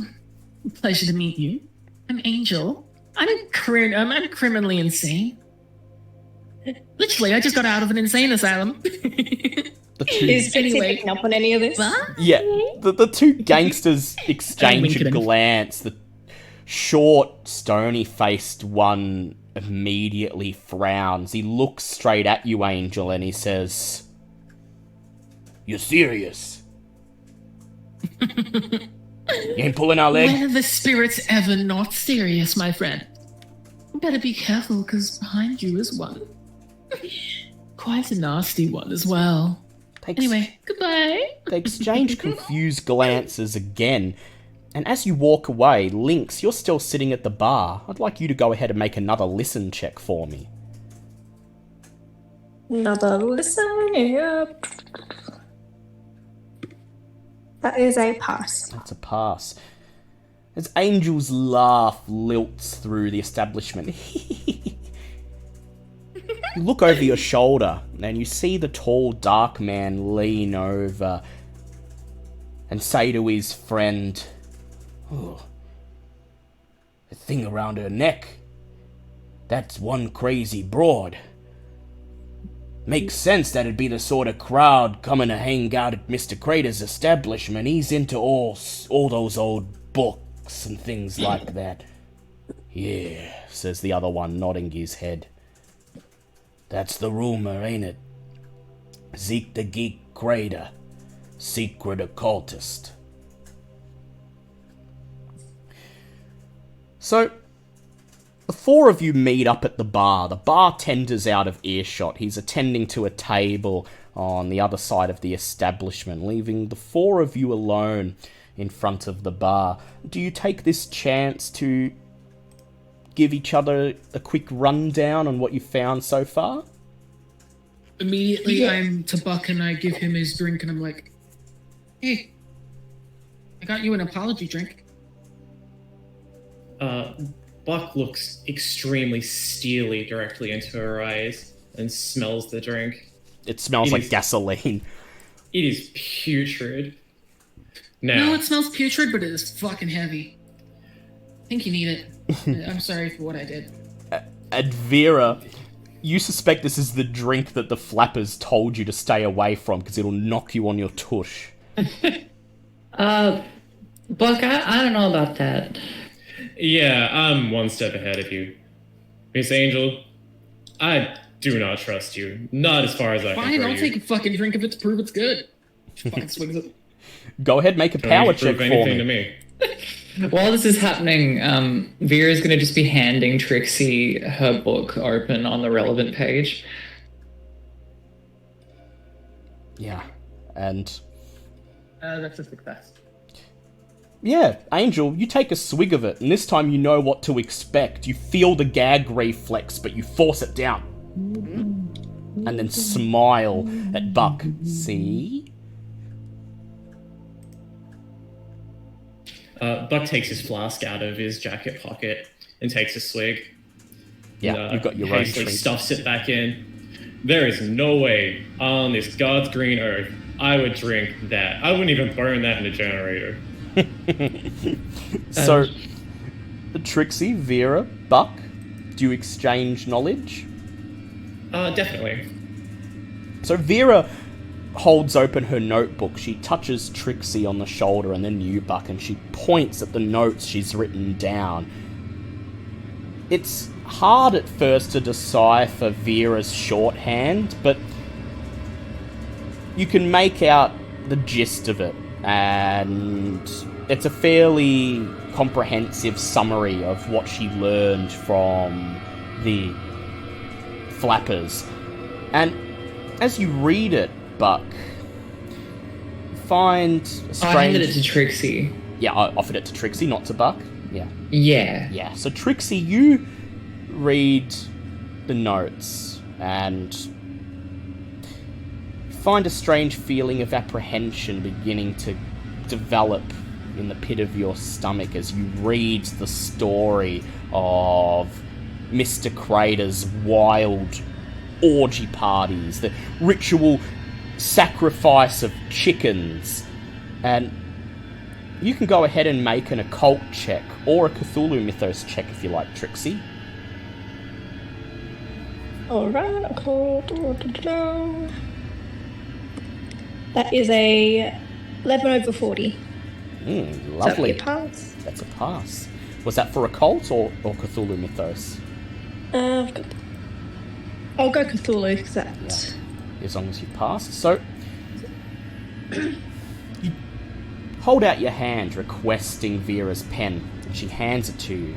Pleasure to meet you. I'm Angel. I'm criminally insane. Literally, I just got out of an insane asylum. Is Trixie picking up on any of this? What? Yeah, the two gangsters exchange a Wink at him. glance. The short, stony-faced one immediately frowns. He looks straight at you, Angel, and he says, "You're serious? You ain't pulling our leg?" When are the spirits ever not serious, my friend? You better be careful, because behind you is one. Quite a nasty one as well. Anyway, goodbye. They exchange confused glances again, and as you walk away, Lynx, you're still sitting at the bar. I'd like you to go ahead and make another listen check for me. Another listen, yep. That is a pass. That's a pass. As Angel's laugh lilts through the establishment. You look over your shoulder, and you see the tall, dark man lean over and say to his friend, "Oh, the thing around her neck, that's one crazy broad. Makes sense that'd be the sort of crowd coming to hang out at Mr. Crater's establishment. He's into all those old books and things like that. Yeah, says the other one, nodding his head. That's the rumor, ain't it? Zeke the Geek Crater, secret occultist. So, the four of you meet up at the bar. The bartender's out of earshot. He's attending to a table on the other side of the establishment, leaving the four of you alone in front of the bar. Do you take this chance to give each other a quick rundown on what you've found so far? Immediately, I'm to Buck and I give him his drink and I'm like, hey, I got you an apology drink. Buck looks extremely steely directly into her eyes and smells the drink. It smells like gasoline. It is putrid. Now, No, it smells putrid, but it is fucking heavy. I think you need it. I'm sorry for what I did. And Vera, you suspect this is the drink that the flappers told you to stay away from because it'll knock you on your tush. Buck, I don't know about that. Yeah, I'm one step ahead of you. Miss Angel, I do not trust you. Not as far as I can Fine, throw I'll you. take a fucking drink of it to prove it's good. She fucking swings it. Go ahead, make a Don't power need to check prove for anything me. to me. While this is happening, Vera's going to just be handing Trixie her book open on the relevant page. Yeah, and That's a success. yeah, Angel, you take a swig of it, and this time you know what to expect. You feel the gag reflex, but you force it down. And then smile at Buck. See? Buck takes his flask out of his jacket pocket and takes a swig. Yeah, you've got your own hastily treat. stuffs it back in. There is no way on this God's green earth I would drink that. I wouldn't even burn that in a generator. So, Trixie, Vera, Buck, do you exchange knowledge? Definitely. So Vera holds open her notebook. She touches Trixie on the shoulder and then you, Buck, and she points at the notes she's written down. It's hard at first to decipher Vera's shorthand, but you can make out the gist of it, and it's a fairly comprehensive summary of what she learned from the flappers. And as you read it, Buck, you find a strange... I handed it to Trixie. Yeah, I offered it to Trixie, not to Buck. Yeah. Yeah. Yeah, so Trixie, you read the notes and find a strange feeling of apprehension beginning to develop in the pit of your stomach as you read the story of Mr. Crater's wild orgy parties, the ritual sacrifice of chickens, and you can go ahead and make an occult check or a Cthulhu Mythos check if you like, Trixie. Alright, that is a 11 over 40. Lovely. So that'll be a pass. That's a pass. Was that for occult or Cthulhu Mythos? I'll go Cthulhu because that. Yeah. As long as you pass. So, you hold out your hand requesting Vera's pen, and she hands it to you.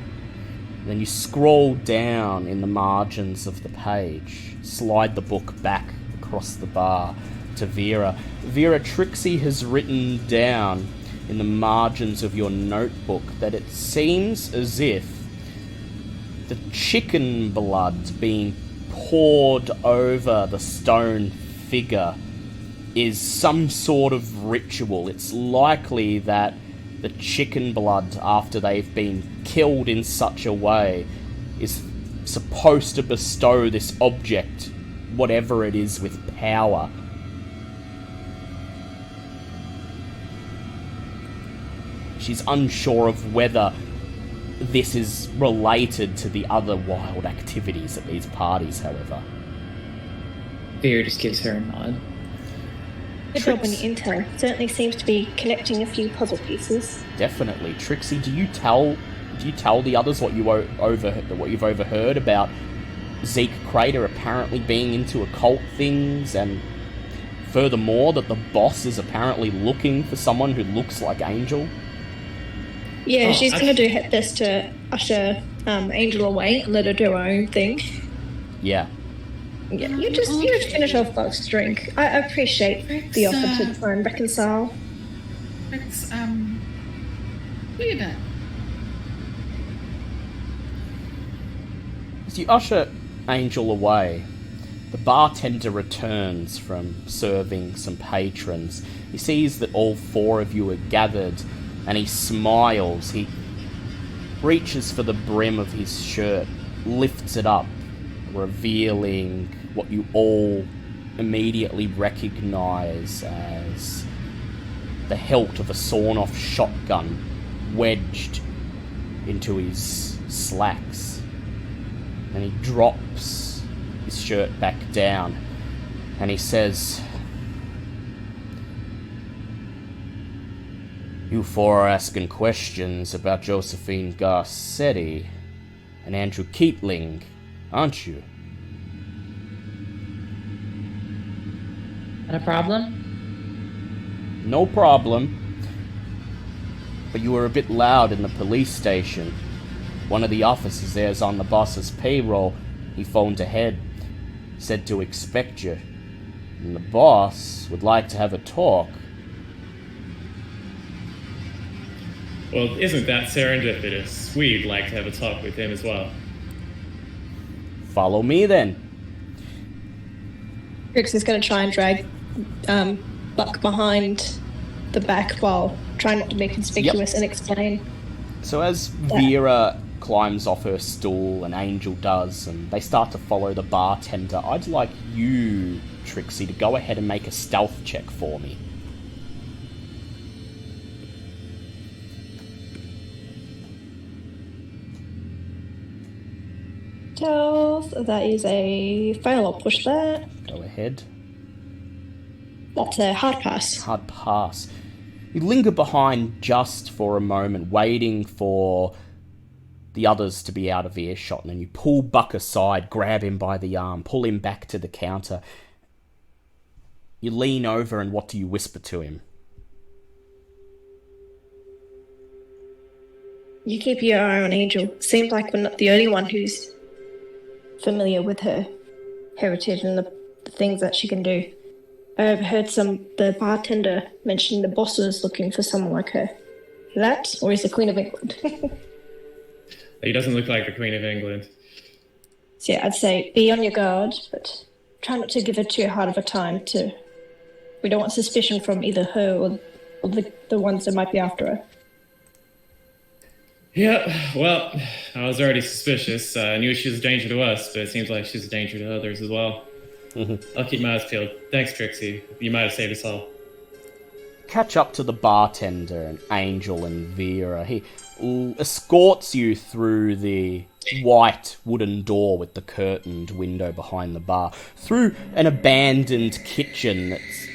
Then you scroll down in the margins of the page, slide the book back across the bar to Vera. Vera, Trixie has written down in the margins of your notebook that it seems as if the chicken blood being poured over the stone figure is some sort of ritual. It's likely that the chicken blood, after they've been killed in such a way, is supposed to bestow this object, whatever it is, with power. She's unsure of whether this is related to the other wild activities at these parties, however. Vera just gives her a nod. Good job on your intel. Certainly seems to be connecting a few puzzle pieces. Definitely. Trixie, do you tell the others what you've overheard about Zeke Crater apparently being into occult things, and furthermore that the boss is apparently looking for someone who looks like Angel? Yeah, she's going to do her best to usher Angel away and let her do her own thing. Yeah. Yeah, you just finish off Buck's drink. I appreciate the offer to try and reconcile. Let's do your bit. As you usher Angel away, the bartender returns from serving some patrons. He sees that all four of you are gathered, and he smiles. He reaches for the brim of his shirt, lifts it up, revealing what you all immediately recognize as the hilt of a sawn-off shotgun wedged into his slacks. And he drops his shirt back down, and he says, "You four are asking questions about Josephine Garcetti and Andrew Keatling, aren't you?" Not a problem? "No problem. But you were a bit loud in the police station. One of the officers there's on the boss's payroll. He phoned ahead, said to expect you. And the boss would like to have a talk." Well, isn't that serendipitous? We'd like to have a talk with him as well. "Follow me then." Trix is going to try and drag Buck behind the back while trying not to be conspicuous and explain. So as Vera climbs off her stool and Angel does, and they start to follow the bartender, I'd like you, Trixie, to go ahead and make a stealth check for me. Stealth, that is a fail. I'll push that. Go ahead. That's a hard pass. Hard pass. You linger behind just for a moment, waiting for the others to be out of earshot, and then you pull Buck aside, grab him by the arm, pull him back to the counter. You lean over, and what do you whisper to him? You keep your eye on Angel. Seems like we're not the only one who's familiar with her heritage and the things that she can do. I overheard the bartender mentioning the boss is looking for someone like her. That, or is the Queen of England? He doesn't look like the Queen of England. So yeah, I'd say be on your guard, but try not to give her too hard of a time. We don't want suspicion from either her or the ones that might be after her. Yeah, well, I was already suspicious. I knew she was a danger to us, but it seems like she's a danger to others as well. I'll keep my eyes peeled. Thanks, Trixie. You might have saved us all. Catch up to the bartender and Angel and Vera. He escorts you through the white wooden door with the curtained window behind the bar, through an abandoned kitchen that's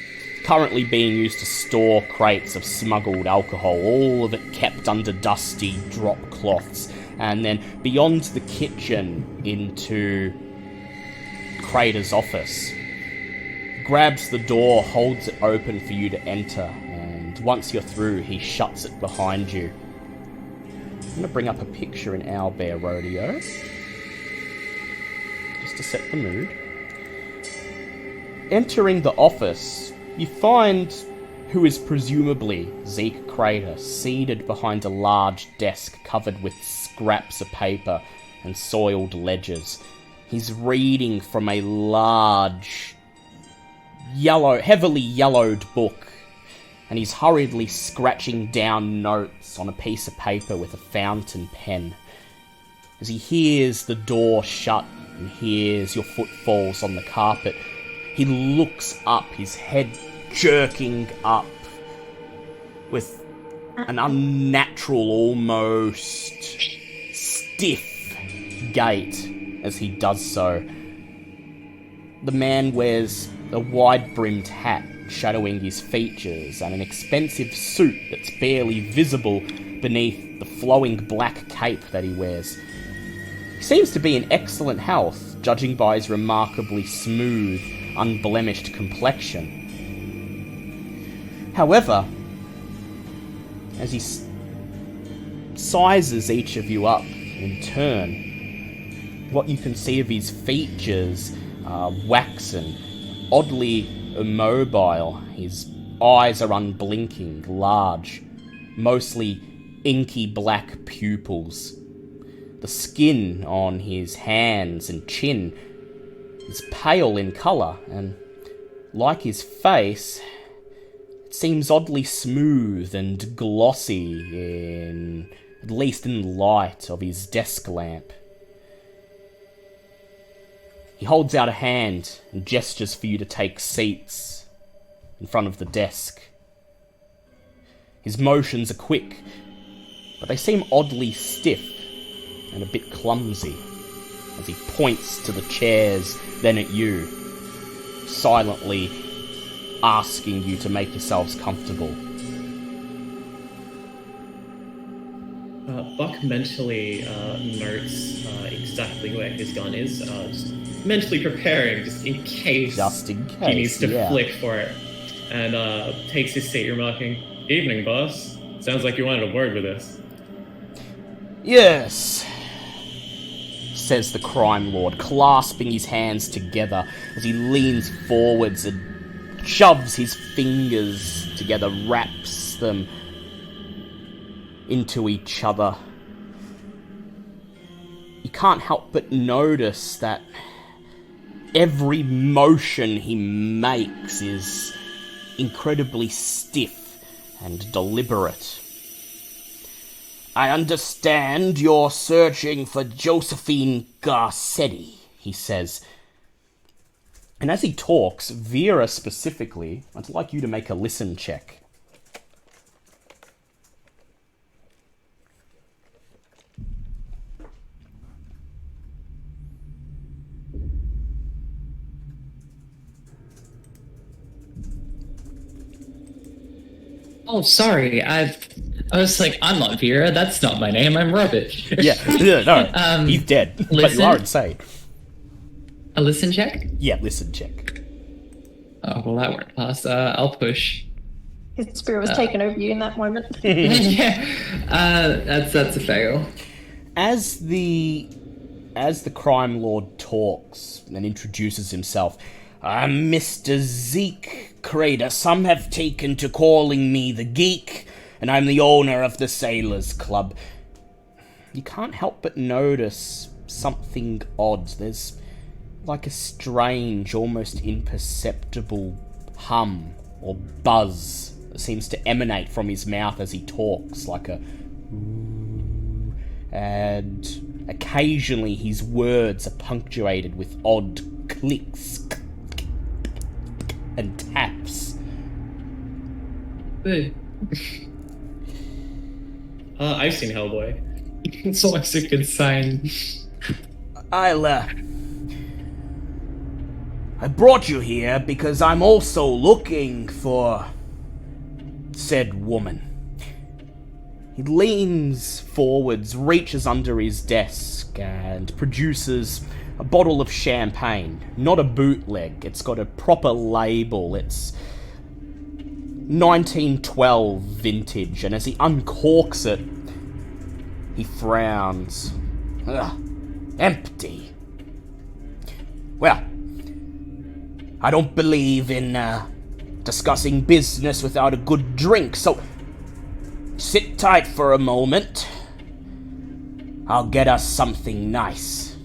currently being used to store crates of smuggled alcohol, all of it kept under dusty drop cloths, and then beyond the kitchen into Crater's office. Grabs the door, holds it open for you to enter, and once you're through, he shuts it behind you. I'm going to bring up a picture in Owlbear Rodeo, just to set the mood. Entering the office, you find who is presumably Zeke Crater, seated behind a large desk covered with scraps of paper and soiled ledgers. He's reading from a large, heavily yellowed book, and he's hurriedly scratching down notes on a piece of paper with a fountain pen. As he hears the door shut and hears your footfalls on the carpet, he looks up, his head jerking up with an unnatural, almost stiff gait as he does so. The man wears a wide-brimmed hat shadowing his features and an expensive suit that's barely visible beneath the flowing black cape that he wears. He seems to be in excellent health, judging by his remarkably smooth, unblemished complexion. However, as he sizes each of you up in turn, what you can see of his features are waxen, oddly immobile. His eyes are unblinking, large, mostly inky black pupils. The skin on his hands and chin is pale in colour, and like his face, it seems oddly smooth and glossy, at least in the light of his desk lamp. He holds out a hand and gestures for you to take seats in front of the desk. His motions are quick, but they seem oddly stiff and a bit clumsy as he points to the chairs, then at you, silently asking you to make yourselves comfortable. Buck mentally notes exactly where his gun is, just mentally preparing just in case he needs to flick for it, and takes his seat, remarking, "Evening, boss. Sounds like you wanted a word with us." "Yes," says the crime lord, clasping his hands together as he leans forwards and shoves his fingers together, wraps them into each other. You can't help but notice that every motion he makes is incredibly stiff and deliberate. "I understand you're searching for Josephine Garcetti," he says. And as he talks, Vera specifically, I'd like you to make a listen check. Oh, sorry. I was like, I'm not Vera. That's not my name. I'm rubbish. Yeah, no, he's dead. But listen? you are insane. A listen check? Yeah, listen check. Oh, well, that won't pass. I'll push. His spirit was taken over you in that moment. Yeah. That's a fail. As the crime lord talks and introduces himself, "I'm Mr. Zeke Crater. Some have taken to calling me the Geek, and I'm the owner of the Sailors Club." You can't help but notice something odd. There's like a strange, almost imperceptible hum or buzz that seems to emanate from his mouth as he talks, like a... And occasionally his words are punctuated with odd clicks and taps. I've seen Hellboy. It's almost a good sign. I brought you here because I'm also looking for said woman. He leans forwards, reaches under his desk, and produces a bottle of champagne. Not a bootleg, it's got a proper label. It's 1912 vintage, and as he uncorks it, he frowns. Ugh, empty. Well, I don't believe in discussing business without a good drink, so sit tight for a moment. I'll get us something nice.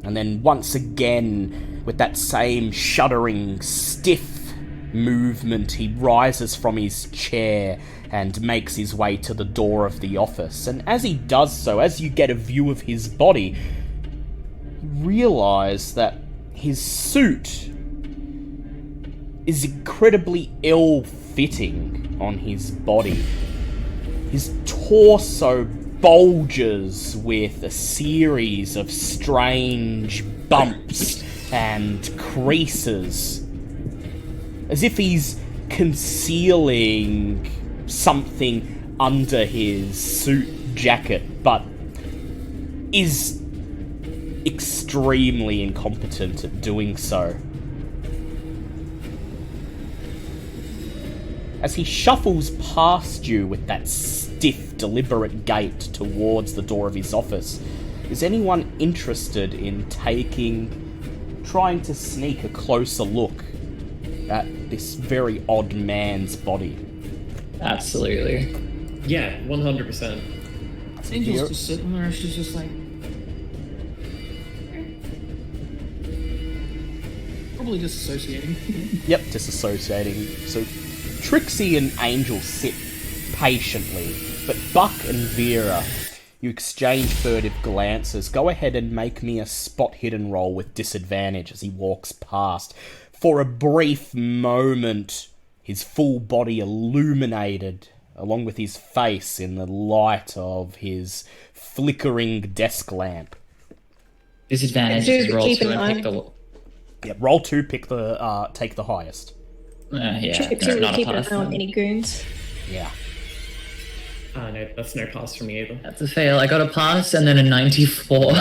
And then once again, with that same shuddering, stiff movement, he rises from his chair and makes his way to the door of the office. And as he does so, as you get a view of his body, you realise that his suit is incredibly ill-fitting on his body. His torso bulges with a series of strange bumps and creases, as if he's concealing something under his suit jacket, but is extremely incompetent at doing so. As he shuffles past you with that stiff, deliberate gait towards the door of his office, is anyone interested in trying to sneak a closer look at this very odd man's body? Absolutely. Yeah, 100%. Angel's just sitting there, she's just like... Probably disassociating. Yep, disassociating. So Trixie and Angel sit patiently, but Buck and Vera, you exchange furtive glances. Go ahead and make me a spot hidden roll with disadvantage as he walks past. For a brief moment, his full body illuminated, along with his face in the light of his flickering desk lamp. Disadvantage is roll 2 and pick the... Yep, roll 2, take the highest. Yeah, Trixie not will a keep an pass. eye on any goons. Yeah. No, that's no pass for me either. That's a fail. I got a pass and then a 94.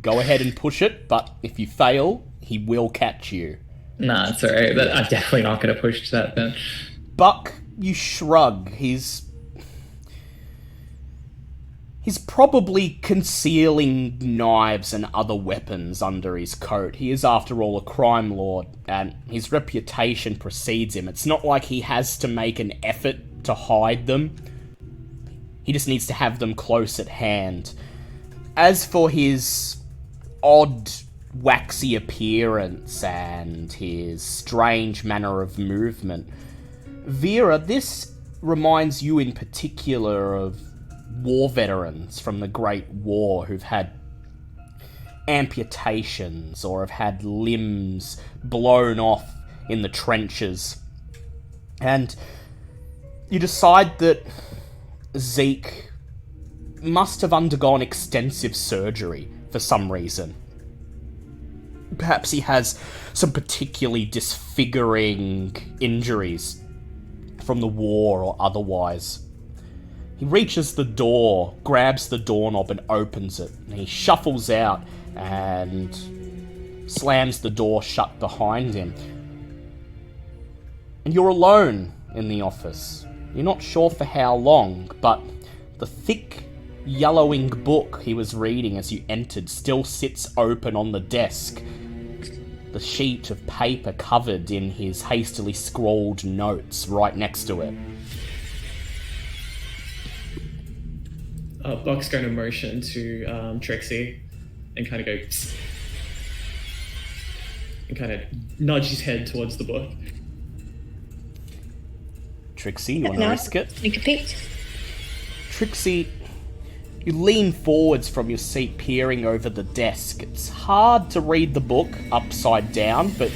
Go ahead and push it, but if you fail, he will catch you. Nah, it's alright. I'm definitely not going to push that then. Buck, you shrug. He's probably concealing knives and other weapons under his coat. He is, after all, a crime lord, and his reputation precedes him. It's not like he has to make an effort to hide them. He just needs to have them close at hand. As for his odd, waxy appearance and his strange manner of movement, Vera, this reminds you in particular of war veterans from the Great War who've had amputations or have had limbs blown off in the trenches. And you decide that Zeke must have undergone extensive surgery for some reason. Perhaps he has some particularly disfiguring injuries from the war or otherwise. He reaches the door, grabs the doorknob and opens it. And he shuffles out and slams the door shut behind him. And you're alone in the office. You're not sure for how long, but the thick, yellowing book he was reading as you entered still sits open on the desk. The sheet of paper covered in his hastily scrawled notes right next to it. Buck's going to motion to Trixie and kind of go psst, and kind of nudge his head towards the book. Trixie, you want to risk it? Sneak a peek. Trixie, you lean forwards from your seat, peering over the desk. It's hard to read the book upside down, but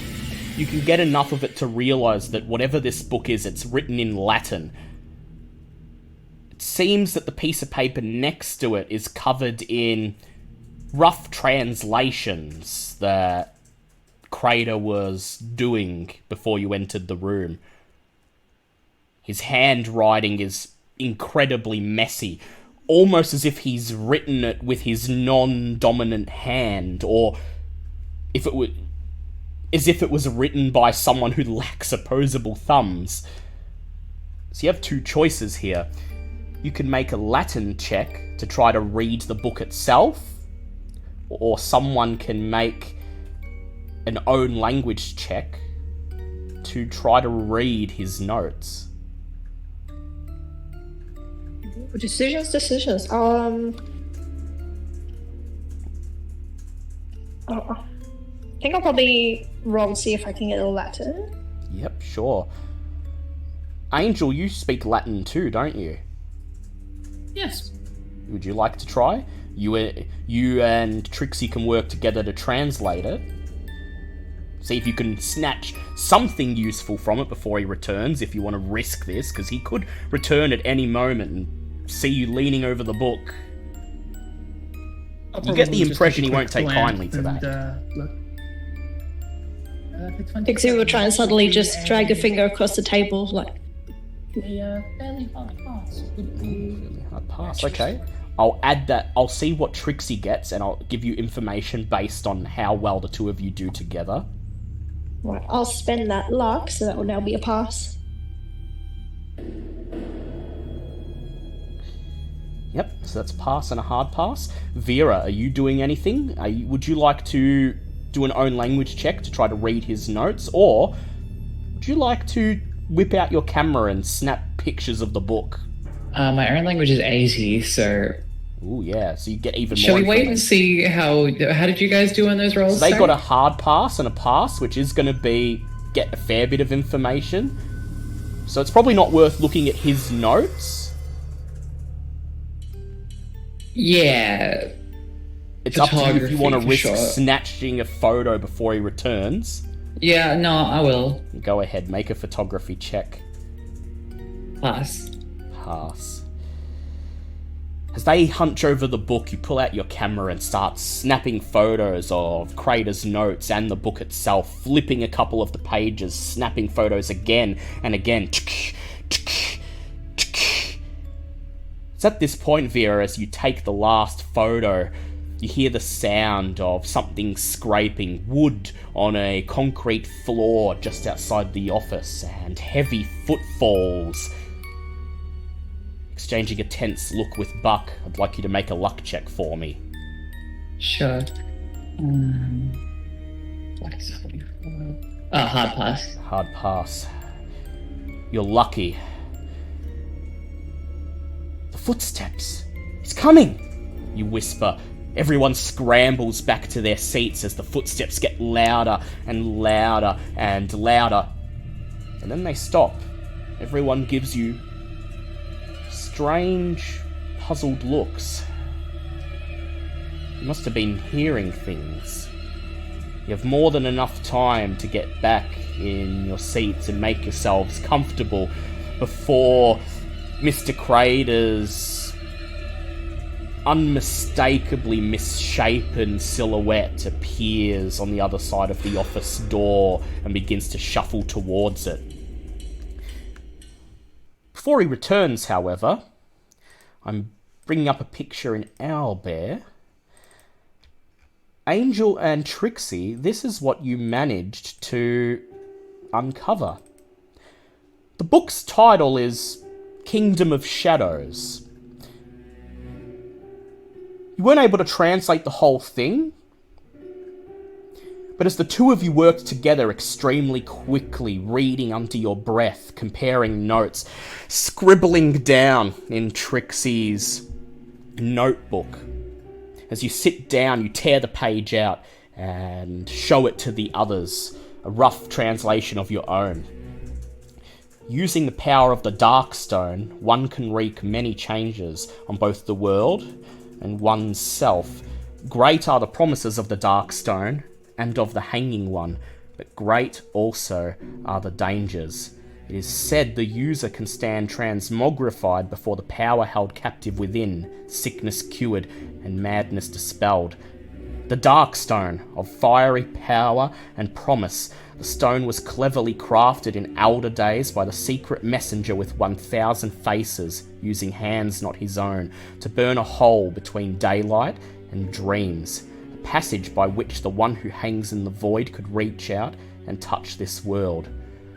you can get enough of it to realise that whatever this book is, it's written in Latin. It seems that the piece of paper next to it is covered in rough translations that Crater was doing before you entered the room. His handwriting is incredibly messy, almost as if he's written it with his non-dominant hand, or as if it was written by someone who lacks opposable thumbs. So you have two choices here. You can make a Latin check to try to read the book itself, or someone can make an own language check to try to read his notes. Decisions. I think I'll probably roll see if I can get a Latin. Yep, sure. Angel, you speak Latin too, don't you? Yes. Would you like to try? You and Trixie can work together to translate it. See if you can snatch something useful from it before he returns, if you want to risk this, because he could return at any moment and see you leaning over the book. You get the impression he won't take kindly to that. Look. the 20. Pixie will try and suddenly just drag a finger across the table, like. A fairly hard pass would be. Really hard pass. Okay. I'll add that. I'll see what Trixie gets, and I'll give you information based on how well the two of you do together. Right, I'll spend that luck, so that will now be a pass. Yep, so that's pass and a hard pass. Vera, are you doing anything? Would you like to do an own language check to try to read his notes, or would you like to whip out your camera and snap pictures of the book? My own language is 80, so... Ooh, yeah, so you get even Shall more we wait and information. see how did you guys do on those rolls? So they sorry? got a hard pass and a pass, which is going to be get a fair bit of information. So it's probably not worth looking at his notes. Yeah. It's up to you if you want to Photography, risk for sure. snatching a photo before he returns. Yeah, no, I will. Go ahead, make a photography check. Pass. Pass. As they hunch over the book, you pull out your camera and start snapping photos of Crater's notes and the book itself, flipping a couple of the pages, snapping photos again and again. It's at this point, Vera, as you take the last photo, you hear the sound of something scraping wood on a concrete floor just outside the office, and heavy footfalls. Exchanging a tense look with Buck, I'd like you to make a luck check for me. Sure. What is happening? Hard pass. Hard pass. You're lucky. The footsteps. He's coming! You whisper. Everyone scrambles back to their seats as the footsteps get louder and louder and louder. And then they stop. Everyone gives you strange, puzzled looks. You must have been hearing things. You have more than enough time to get back in your seats and make yourselves comfortable before Mr. Crater's unmistakably misshapen silhouette appears on the other side of the office door and begins to shuffle towards it. Before he returns, however, I'm bringing up a picture in Owlbear. Angel and Trixie, this is what you managed to uncover. The book's title is Kingdom of Shadows. You weren't able to translate the whole thing, but as the two of you worked together extremely quickly, reading under your breath, comparing notes, scribbling down in Trixie's notebook. As you sit down, you tear the page out and show it to the others, a rough translation of your own. Using the power of the Darkstone, one can wreak many changes on both the world and one's self. Great are the promises of the Darkstone and of the Hanging One, but great also are the dangers. It is said the user can stand transmogrified before the power held captive within, sickness cured and madness dispelled. The Darkstone, of fiery power and promise, the stone was cleverly crafted in elder days by the secret messenger with 1,000 faces, using hands not his own, to burn a hole between daylight and dreams, a passage by which the one who hangs in the void could reach out and touch this world.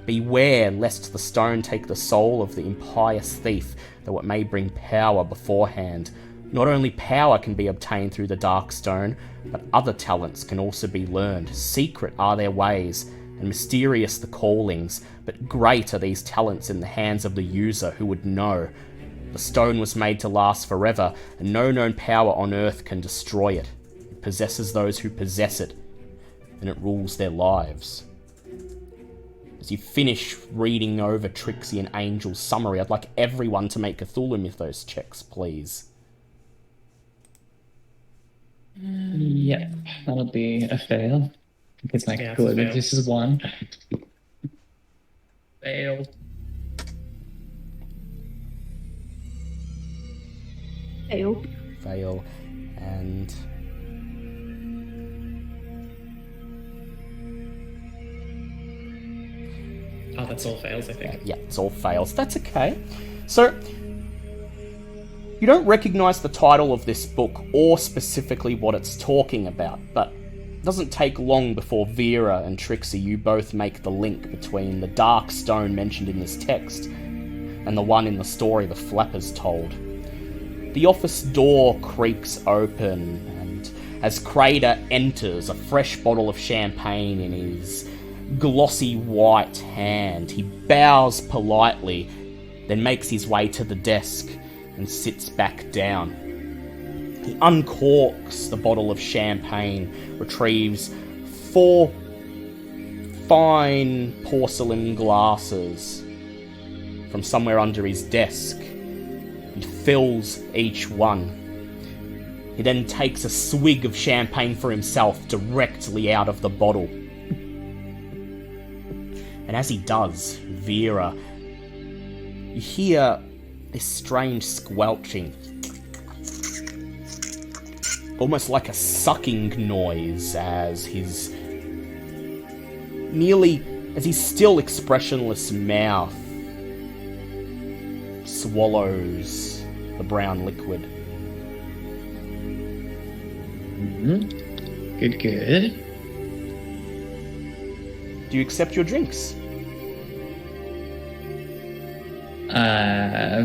Beware lest the stone take the soul of the impious thief, though it may bring power beforehand. Not only power can be obtained through the Darkstone, but other talents can also be learned. Secret are their ways, and mysterious the callings, but great are these talents in the hands of the user who would know. The stone was made to last forever, and no known power on earth can destroy it. It possesses those who possess it, and it rules their lives. As you finish reading over Trixie and Angel's summary, I'd like everyone to make Cthulhu Mythos checks, please. Yep, that'll be a fail. Because my Yeah, it's a good. fail. This is one. Fail. Fail. Fail. And... That's all fails, I think. Yeah, it's all fails. That's okay. So, you don't recognize the title of this book or specifically what it's talking about, but it doesn't take long before Vera and Trixie, you both make the link between the dark stone mentioned in this text and the one in the story the Flappers told. The office door creaks open, and as Crater enters, a fresh bottle of champagne in his glossy white hand, he bows politely, then makes his way to the desk and sits back down. He uncorks the bottle of champagne, retrieves 4 fine porcelain glasses from somewhere under his desk. He fills each one. He then takes a swig of champagne for himself directly out of the bottle. And as he does, Vera, you hear this strange squelching, almost like a sucking noise, as his still expressionless mouth swallows the brown liquid. Good, good. Do you accept your drinks?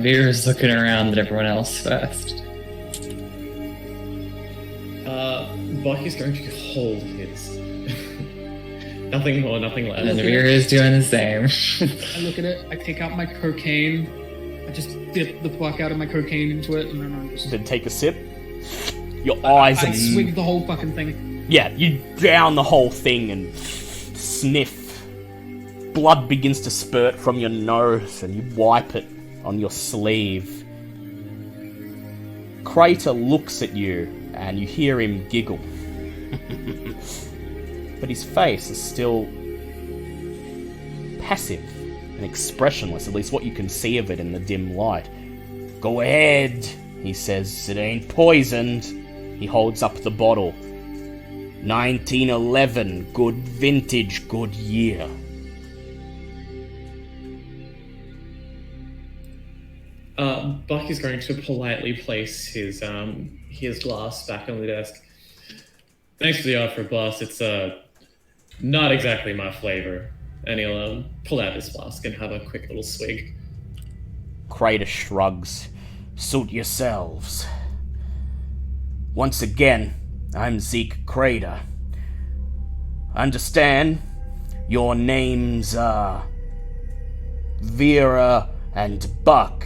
Vera's looking around at everyone else first. Bucky's going to hold his. Nothing more, nothing less. And Vera's doing the same. I look at it, I take out my cocaine, I just dip the fuck out of my cocaine into it, and then I just... Then take a sip. Your eyes I swig the whole fucking thing. Yeah, you down the whole thing and sniff. Blood begins to spurt from your nose, and you wipe it on your sleeve. Crater looks at you, and you hear him giggle. But his face is still passive and expressionless, at least what you can see of it in the dim light. Go ahead, he says, it ain't poisoned. He holds up the bottle. 1911, good vintage, good year. Bucky's going to politely place his glass back on the desk. Thanks for the offer, boss. It's not exactly my flavor. And he'll pull out his flask and have a quick little swig. Crater shrugs. Suit yourselves. Once again, I'm Zeke Crater. Understand? Your names are Vera and Buck.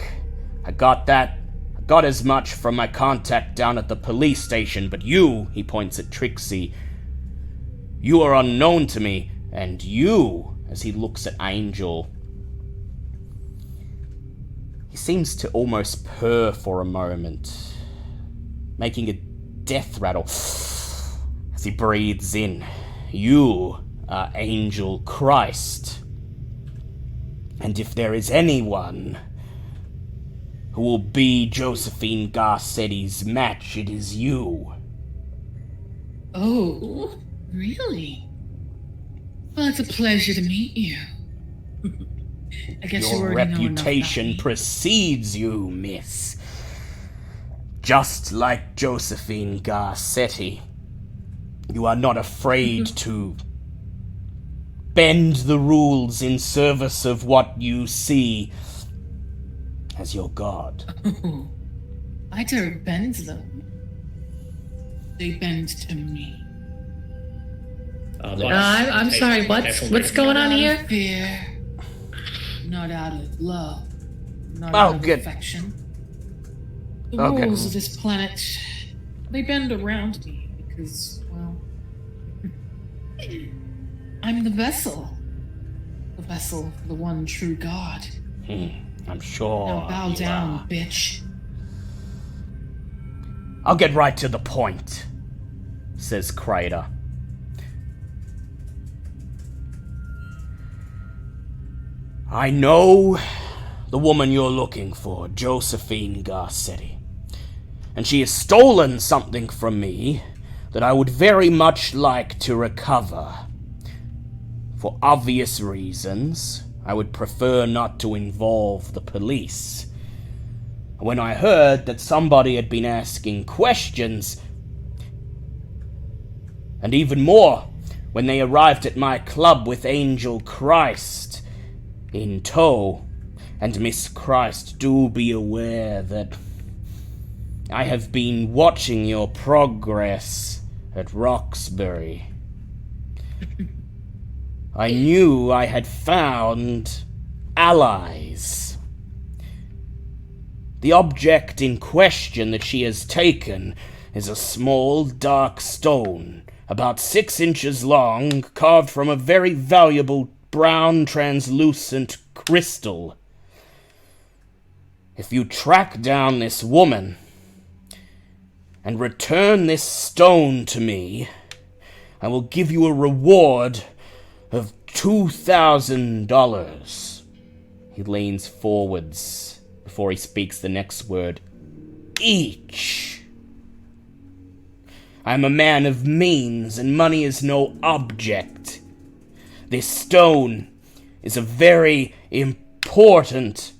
I got that. I got as much from my contact down at the police station, but you, he points at Trixie, you are unknown to me, and you, as he looks at Angel, he seems to almost purr for a moment, making a death rattle as he breathes in. You are Angel Christ. And if there is anyone who will be Josephine Garcetti's match, it is you. Oh, really? Well, it's a pleasure to meet you. I guess you Your already know enough reputation about me. precedes you, miss. Just like Josephine Garcetti, you are not afraid to bend the rules in service of what you see as your god. Oh, I don't bend them. They bend to me. I'm sorry, what's going on Not here? out of fear, not out of love, not Oh, out of good. affection. The Okay. rules of this planet, they bend around me because, well, I'm the vessel. The vessel for the one true God. I'm sure. Now bow you down, are. bitch. I'll get right to the point, says Crater. I know the woman you're looking for, Josephine Garcetti. And she has stolen something from me that I would very much like to recover. For obvious reasons, I would prefer not to involve the police. When I heard that somebody had been asking questions, and even more, when they arrived at my club with Angel Christ in tow, and Miss Christ, do be aware that I have been watching your progress at Roxbury. I knew I had found allies. The object in question that she has taken is a small, dark stone, about 6 inches long, carved from a very valuable brown translucent crystal. If you track down this woman and return this stone to me, I will give you a reward of $2,000. He leans forwards before he speaks the next word. Each. I am a man of means, and money is no object. This stone is a very important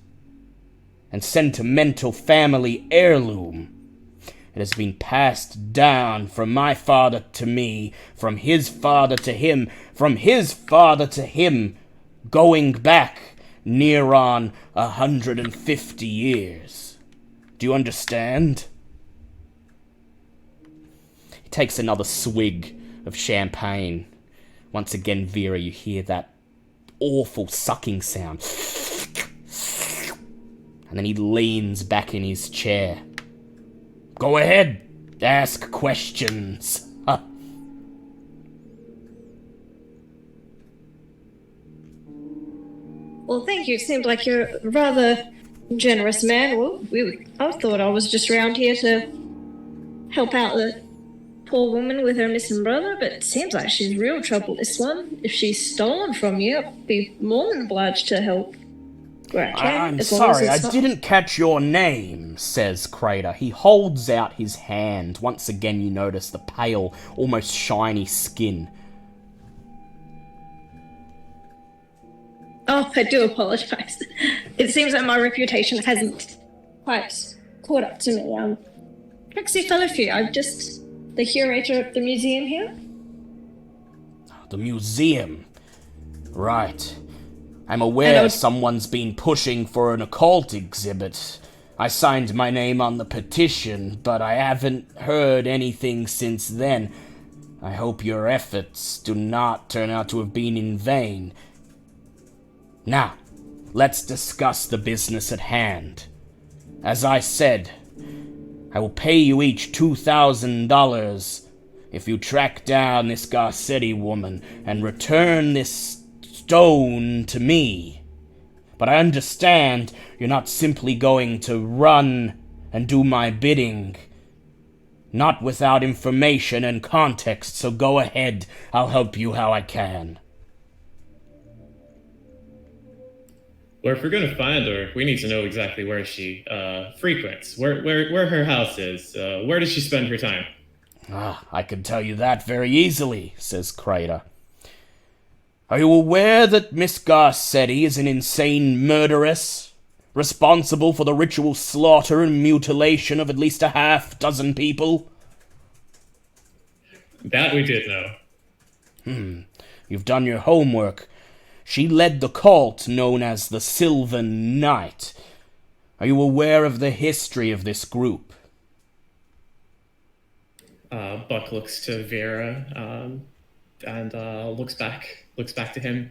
and sentimental family heirloom. It has been passed down from my father to me, from his father to him, from his father to him, going back near on 150 years. Do you understand? He takes another swig of champagne. Once again, Vera, you hear that awful sucking sound. And then he leans back in his chair. Go ahead, ask questions. Well, thank you. It seems like you're a rather generous man. Well, I thought I was just around here to help out the poor woman with her missing brother, but it seems like she's real trouble, this one. If she's stolen from you, I'd be more than obliged to help. Right, I'm sorry, I didn't catch your name, says Crater. He holds out his hand. Once again, you notice the pale, almost shiny skin. Oh, I do apologize. It seems like my reputation hasn't quite caught up to me. Trixie Fellowfield, I'm just the curator of the museum here. The museum. Right. I'm aware someone's been pushing for an occult exhibit. I signed my name on the petition, but I haven't heard anything since then. I hope your efforts do not turn out to have been in vain. Now, let's discuss the business at hand. As I said, I will pay you each $2,000 if you track down this Garcetti woman and return this stone to me. But I understand you're not simply going to run and do my bidding. Not without information and context, so go ahead. I'll help you how I can. Well, if we're going to find her, we need to know exactly where she frequents, where her house is. Where does she spend her time? I can tell you that very easily, says Crater. Are you aware that Miss Garcetti is an insane murderess, responsible for the ritual slaughter and mutilation of at least a half-dozen people? That we did know. You've done your homework. She led the cult known as the Sylvan Knight. Are you aware of the history of this group? Buck looks to Vera and looks back to him.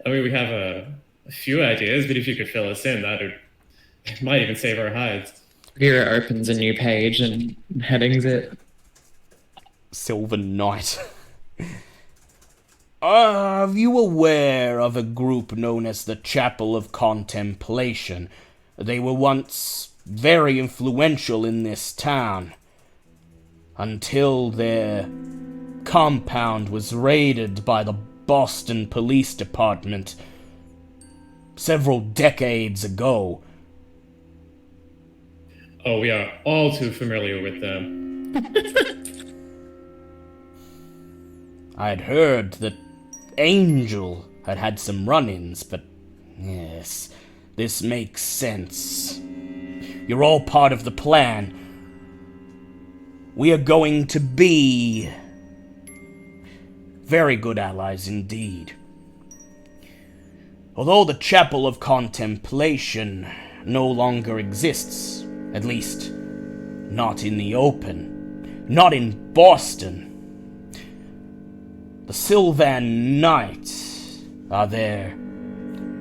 I mean, we have a few ideas, but if you could fill us in, it might even save our hides. Vera opens a new page and headings it. Sylvan Knight. Are you aware of a group known as the Chapel of Contemplation? They were once very influential in this town, until their compound was raided by the Boston Police Department several decades ago. Oh, we are all too familiar with them. I had heard that Angel I'd had some run-ins, but yes, this makes sense. You're all part of the plan. We are going to be very good allies indeed. Although the Chapel of Contemplation no longer exists, at least not in the open, not in Boston, the Sylvan Knights are there.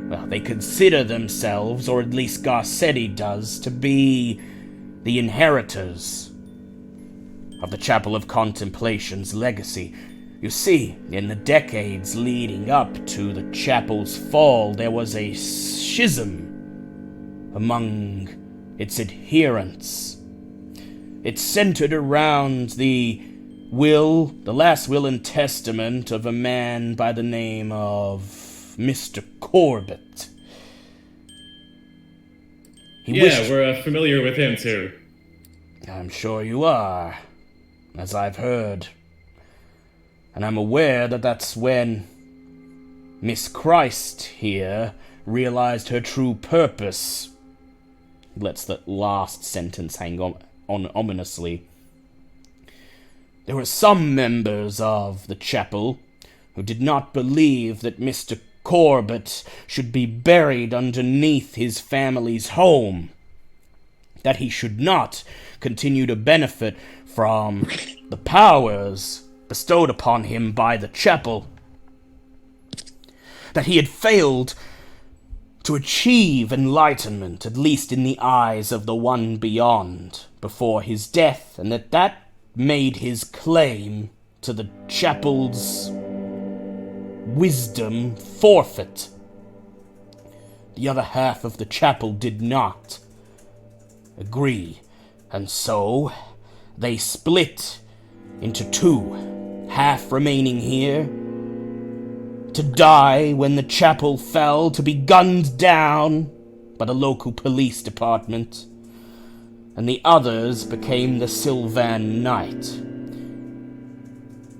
Well, they consider themselves, or at least Garcetti does, to be the inheritors of the Chapel of Contemplation's legacy. You see, in the decades leading up to the chapel's fall, there was a schism among its adherents. It centered around the last will and testament of a man by the name of Mr. Corbett. We're familiar with him too. I'm sure you are, as I've heard. And I'm aware that that's when Miss Christ here realized her true purpose. He lets that last sentence hang on ominously. There were some members of the chapel who did not believe that Mr. Corbett should be buried underneath his family's home, that he should not continue to benefit from the powers bestowed upon him by the chapel, that he had failed to achieve enlightenment, at least in the eyes of the one beyond, before his death, and that made his claim to the chapel's wisdom forfeit. The other half of the chapel did not agree, and so they split into two, half remaining here to die when the chapel fell, to be gunned down by the local police department, and the others became the Sylvan Knight,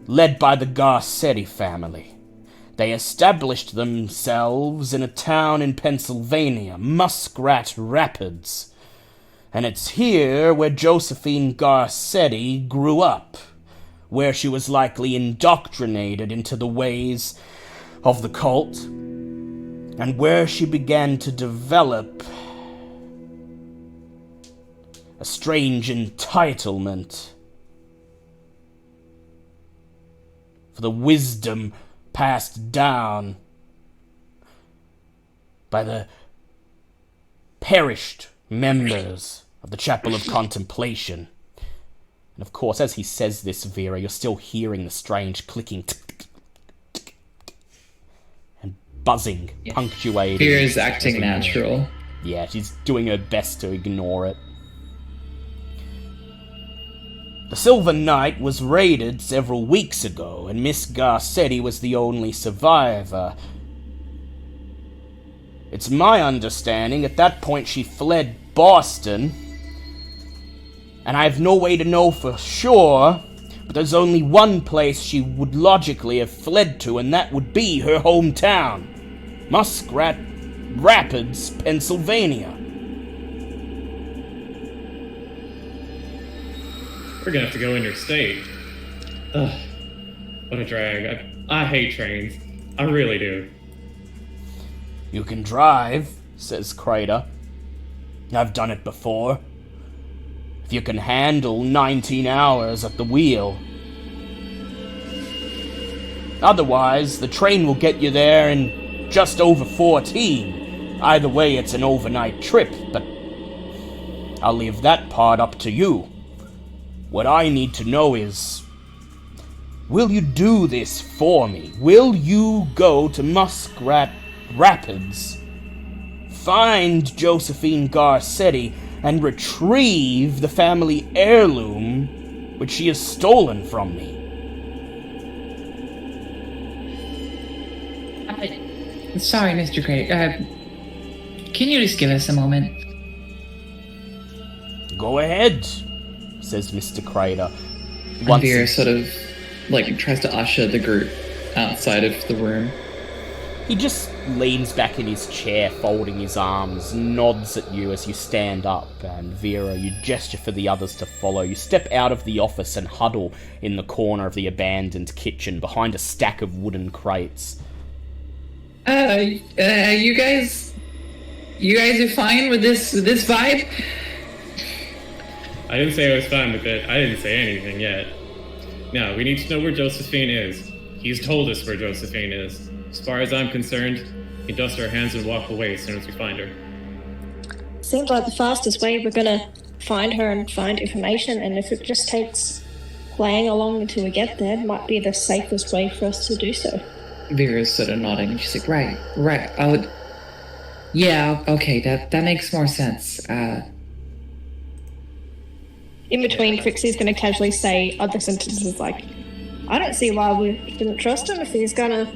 led by the Garcetti family. They established themselves in a town in Pennsylvania, Muskrat Rapids, and it's here where Josephine Garcetti grew up, where she was likely indoctrinated into the ways of the cult, and where she began to develop a strange entitlement for the wisdom passed down by the perished members of the Chapel of Contemplation. And of course, as he says this, Vera, you're still hearing the strange clicking and buzzing, punctuating. Vera's acting natural. Yeah, she's doing her best to ignore it. The Silver Knight was raided several weeks ago, and Miss Garcetti was the only survivor. It's my understanding at that point she fled Boston, and I have no way to know for sure, but there's only one place she would logically have fled to, and that would be her hometown, Muskrat Rapids, Pennsylvania. We're gonna have to go interstate. Ugh, what a drag. I hate trains. I really do. You can drive, says Crater. I've done it before. If you can handle 19 hours at the wheel. Otherwise, the train will get you there in just over 14. Either way, it's an overnight trip, but I'll leave that part up to you. What I need to know is, will you do this for me? Will you go to Muskrat Rapids, find Josephine Garcetti, and retrieve the family heirloom which she has stolen from me? Sorry, Mr. Craig. Can you just give us a moment? Go ahead, says Mr. Crater. And Vera sort of, tries to usher the group outside of the room. He just leans back in his chair, folding his arms, nods at you as you stand up, and Vera, you gesture for the others to follow. You step out of the office and huddle in the corner of the abandoned kitchen, behind a stack of wooden crates. You guys are fine with this vibe? I didn't say I was fine with it. I didn't say anything yet. Now, we need to know where Josephine is. He's told us where Josephine is. As far as I'm concerned, we dust our hands and walk away as soon as we find her. Seems like the fastest way we're gonna find her and find information, and if it just takes playing along until we get there, it might be the safest way for us to do so. Vera's sort of nodding, and she's like, right, I would... Yeah, okay, that makes more sense. In between, Trixie's gonna casually say other sentences like, I don't see why we didn't trust him if he's gonna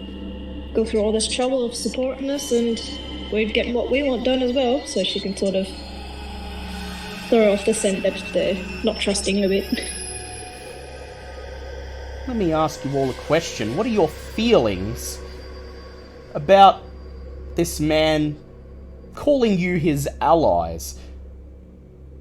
go through all this trouble of supporting us, and we'd get what we want done as well, so she can sort of throw off the scent that they're not trusting a bit. Let me ask you all a question. What are your feelings about this man calling you his allies?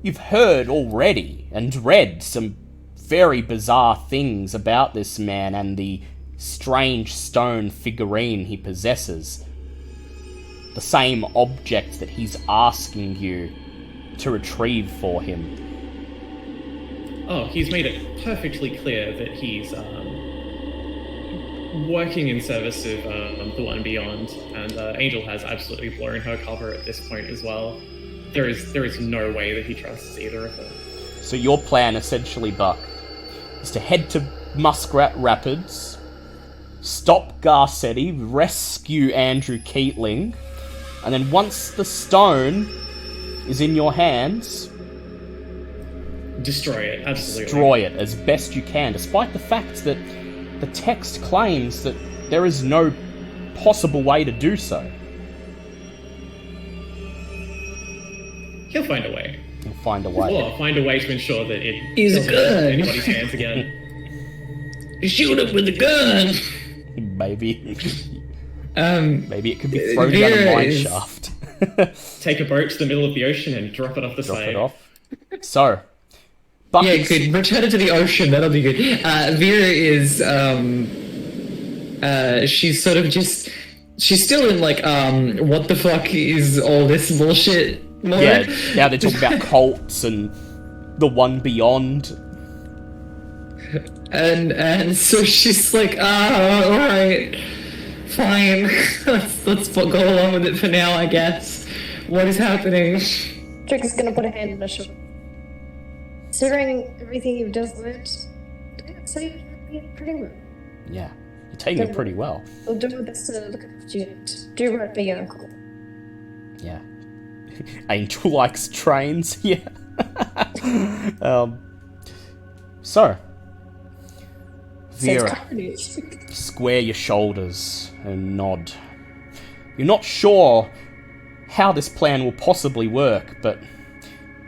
You've heard already and read some very bizarre things about this man and the strange stone figurine he possesses. The same object that he's asking you to retrieve for him. Oh, he's made it perfectly clear that he's working in service of the One Beyond, and Angel has absolutely blown her cover at this point as well. There is no way that he trusts either of them. So your plan, essentially, Buck, is to head to Muskrat Rapids, stop Garcetti, rescue Andrew Keatling, and then once the stone is in your hands, destroy it, absolutely. Destroy it as best you can, despite the fact that the text claims that there is no possible way to do so. He'll find a way. He'll find a way. Or find a way to ensure that it He's doesn't good. hit anybody's hands again. Shoot him with a gun! Maybe. Maybe it could be thrown down Vera a mine is- shaft. Take a boat to the middle of the ocean and drop it off the Drop side. it off. So, Yeah, Bucket's... good. Return it to the ocean. That'll be good. Vera is, she's sort of just... She's still in, like, what the fuck is all this bullshit mode? Yeah, now they're talking about cults and the One Beyond. And so she's like, alright, fine. let's go along with it for now, I guess. What is happening? Trixie's gonna put a hand on her shoulder. Considering everything you've just learned, I'd say you're doing pretty well. Yeah, you're taking it pretty well. We'll do our best to look after you and do right by your uncle. Yeah. Angel likes trains, yeah. So, Vera, square your shoulders and nod. You're not sure how this plan will possibly work, but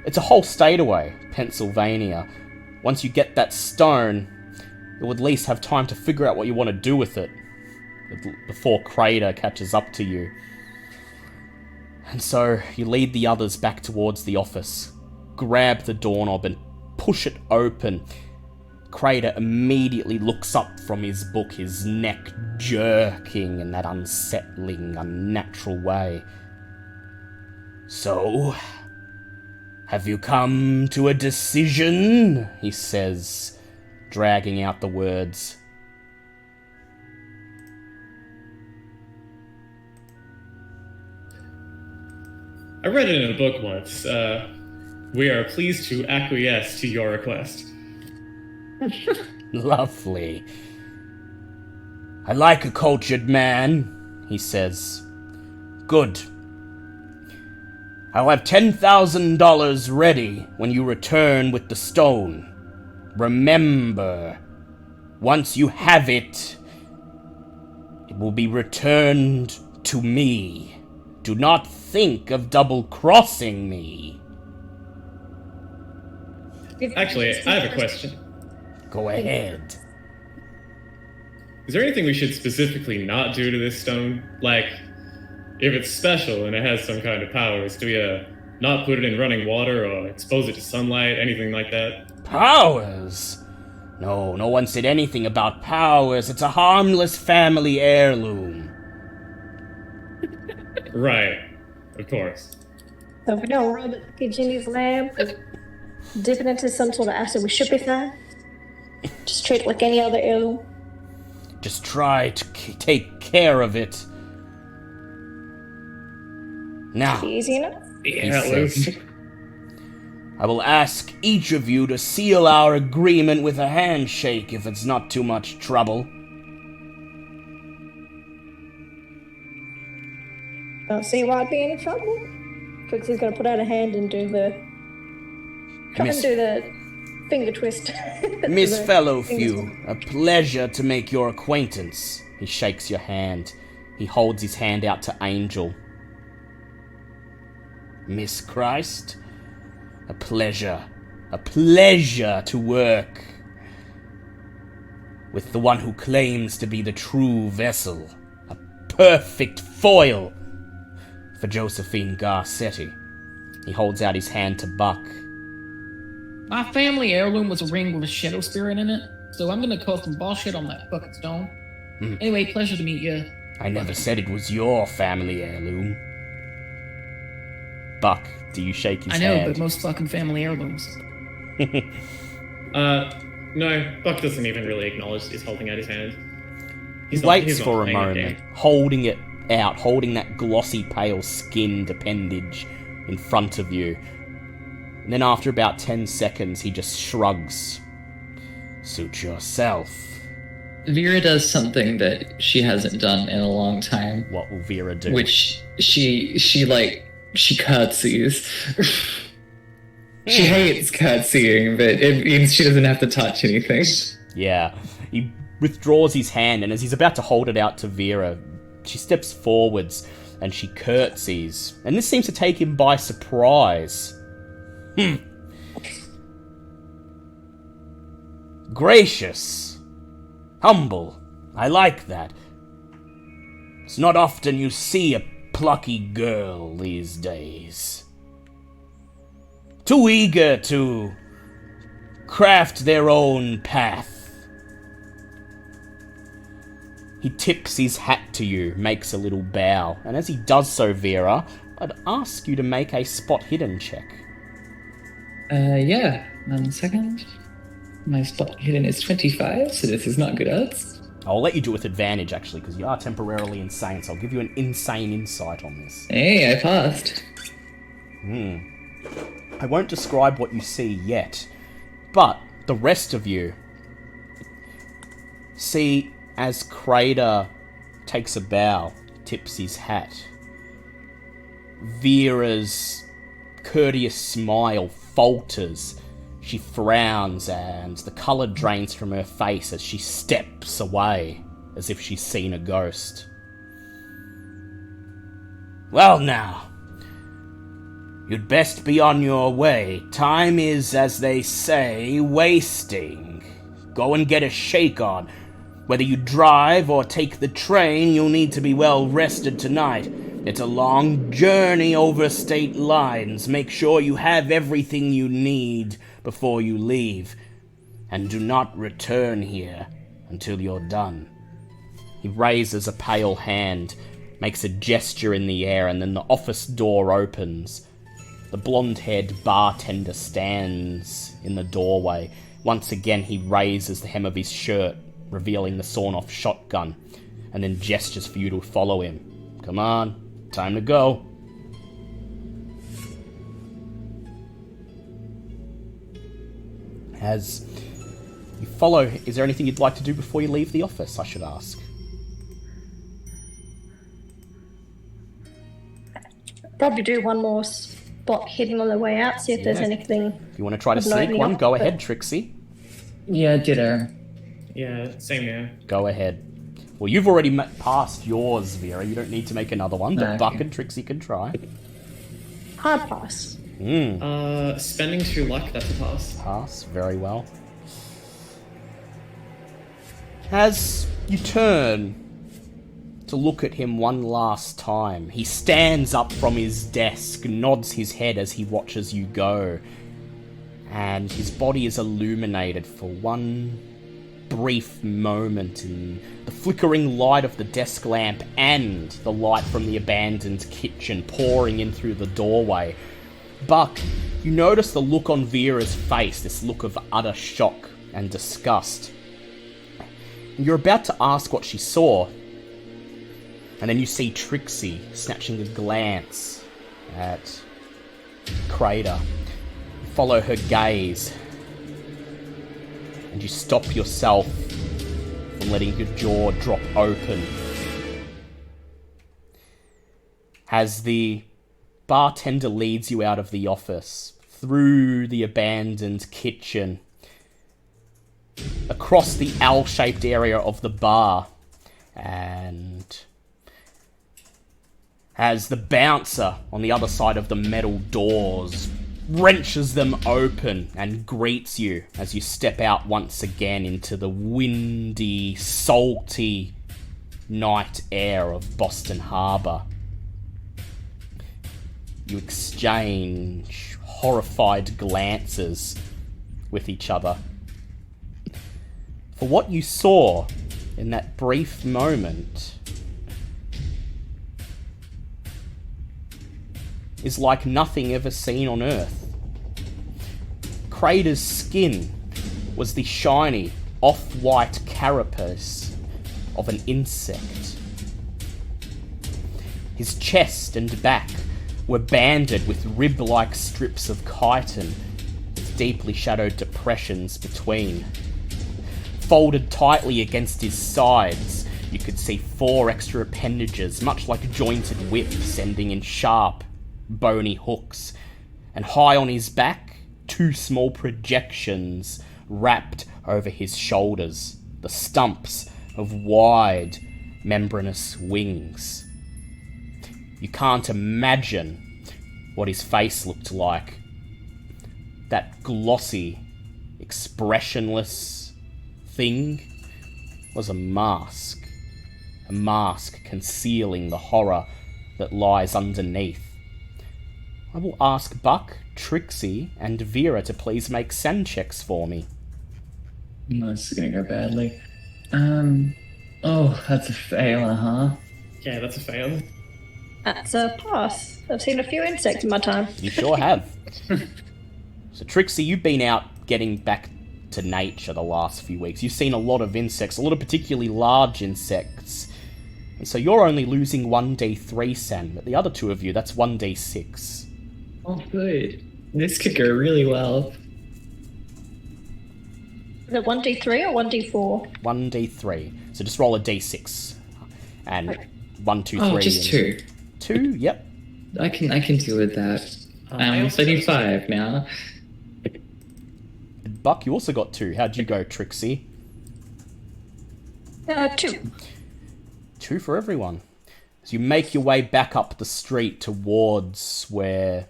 it's a whole state away, Pennsylvania. Once you get that stone, you'll at least have time to figure out what you want to do with it before Crater catches up to you. And so you lead the others back towards the office, grab the doorknob and push it open. Crater immediately looks up from his book, his neck jerking in that unsettling, unnatural way. So, have you come to a decision? He says, dragging out the words. I read it in a book once. We are pleased to acquiesce to your request. Lovely. I like a cultured man, he says. Good. I'll have $10,000 ready when you return with the stone. Remember, once you have it, it will be returned to me. Do not think of double-crossing me. Actually, I have a question. Go ahead. is there anything we should specifically not do to this stone? Like, if it's special and it has some kind of powers, do we not put it in running water or expose it to sunlight, anything like that? Powers? No, no one said anything about powers. It's a harmless family heirloom. Right, of course. So if we don't rub it like Ginny's lamp, dip it into some sort of acid, we should be fine. Just treat it like any other heirloom. Just try to take care of it. Now, Easy enough. he says, I will ask each of you to seal our agreement with a handshake if it's not too much trouble. Don't see why it'd be any trouble. Trixie's gonna put out a hand and do the... Try and do the finger twist. Miss The Fellowfew, a pleasure to make your acquaintance. He shakes your hand. He holds his hand out to Angel. Miss Christ, a pleasure to work with the one who claims to be the true vessel, a perfect foil for Josephine Garcetti. He holds out his hand to Buck. My family heirloom was a ring with a shadow spirit in it, so I'm gonna call some bullshit on that fucking stone. Anyway, pleasure to meet you. I never said it was your family heirloom. Buck, do you shake his I know, hand? but most fucking family heirlooms. No, Buck doesn't even really acknowledge he's holding out his hand. He waits he's not for a playing moment, game. holding it out, holding that glossy, pale skinned appendage in front of you. And then after about 10 seconds, he just shrugs. Suit yourself. Vera does something that she hasn't done in a long time, What will Vera do? which she curtsies. She hates curtsying, but it means she doesn't have to touch anything. Yeah. He withdraws his hand, and as he's about to hold it out to Vera, she steps forwards and she curtsies. And this seems to take him by surprise. Gracious. Humble. I like that. It's not often you see a plucky girl these days. Too eager to craft their own path. He tips his hat to you, makes a little bow, and as he does so, Vera, I'd ask you to make a spot hidden check. Yeah. 1 second. My spot hidden is 25, so this is not good odds. I'll let you do it with advantage, actually, because you are temporarily insane, so I'll give you an insane insight on this. Hey, I passed. I won't describe what you see yet, but the rest of you see as Crater takes a bow, tips his hat. Vera's courteous smile falters. She frowns and the colour drains from her face as she steps away, as if she's seen a ghost. Well now, you'd best be on your way. Time is, as they say, wasting. Go and get a shake on. Whether you drive or take the train, you'll need to be well rested tonight. It's a long journey over state lines. Make sure you have everything you need before you leave. And do not return here until you're done. He raises a pale hand, makes a gesture in the air, and then the office door opens. The blonde-haired bartender stands in the doorway. Once again, he raises the hem of his shirt, revealing the sawn-off shotgun, and then gestures for you to follow him. Come on, time to go. As you follow, is there anything you'd like to do before you leave the office, I should ask? Probably do one more spot hidden on the way out, see if there's anything. If you want to try to I've no sneak idea, one, go but- ahead, Trixie. Yeah, ditto. Yeah, same here. Go ahead. Well, you've already passed yours, Vera. You don't need to make another one, but Okay. Buck and Trixie can try. Hard pass. Spending 2 luck, that's a pass. Pass, very well. As You turn to look at him one last time. He stands up from his desk, nods his head as he watches you go, and his body is illuminated for one brief moment in the flickering light of the desk lamp and the light from the abandoned kitchen pouring in through the doorway. Buck, you notice the look on Vera's face, this look of utter shock and disgust. And you're about to ask what she saw, and then you see Trixie snatching a glance at Crater. You follow her gaze, and you stop yourself from letting your jaw drop open as the bartender leads you out of the office, through the abandoned kitchen, across the L-shaped area of the bar, and as the bouncer on the other side of the metal doors wrenches them open and greets you as you step out once again into the windy, salty night air of Boston Harbor. You exchange horrified glances with each other. For what you saw in that brief moment is like nothing ever seen on Earth. Crater's skin was the shiny, off-white carapace of an insect. His chest and back were banded with rib-like strips of chitin, with deeply shadowed depressions between. Folded tightly against his sides, you could see 4 extra appendages, much like jointed whips, ending in sharp, bony hooks, and high on his back, 2 small projections wrapped over his shoulders, the stumps of wide, membranous wings. You can't imagine what his face looked like. That glossy, expressionless thing was a mask concealing the horror that lies underneath. I will ask Buck, Trixie, and Vera to please make sand checks for me. This is gonna go badly. Oh, that's a fail, huh? Yeah, that's a fail. That's a pass. I've seen a few insects in my time. You sure have. So Trixie, you've been out getting back to nature the last few weeks. You've seen a lot of insects, a lot of particularly large insects. And so you're only losing 1d3 sand, but the other 2 of you, that's 1d6. Oh, good. This could go really well. Is it 1d3 or 1d4? 1d3. So just roll a d6. And 1, 2, 3. Oh, just 2. 2, yep. I can deal with that. I'm 35 now. Buck, you also got 2. How'd you go, Trixie? 2. 2 for everyone. As you make your way back up the street towards where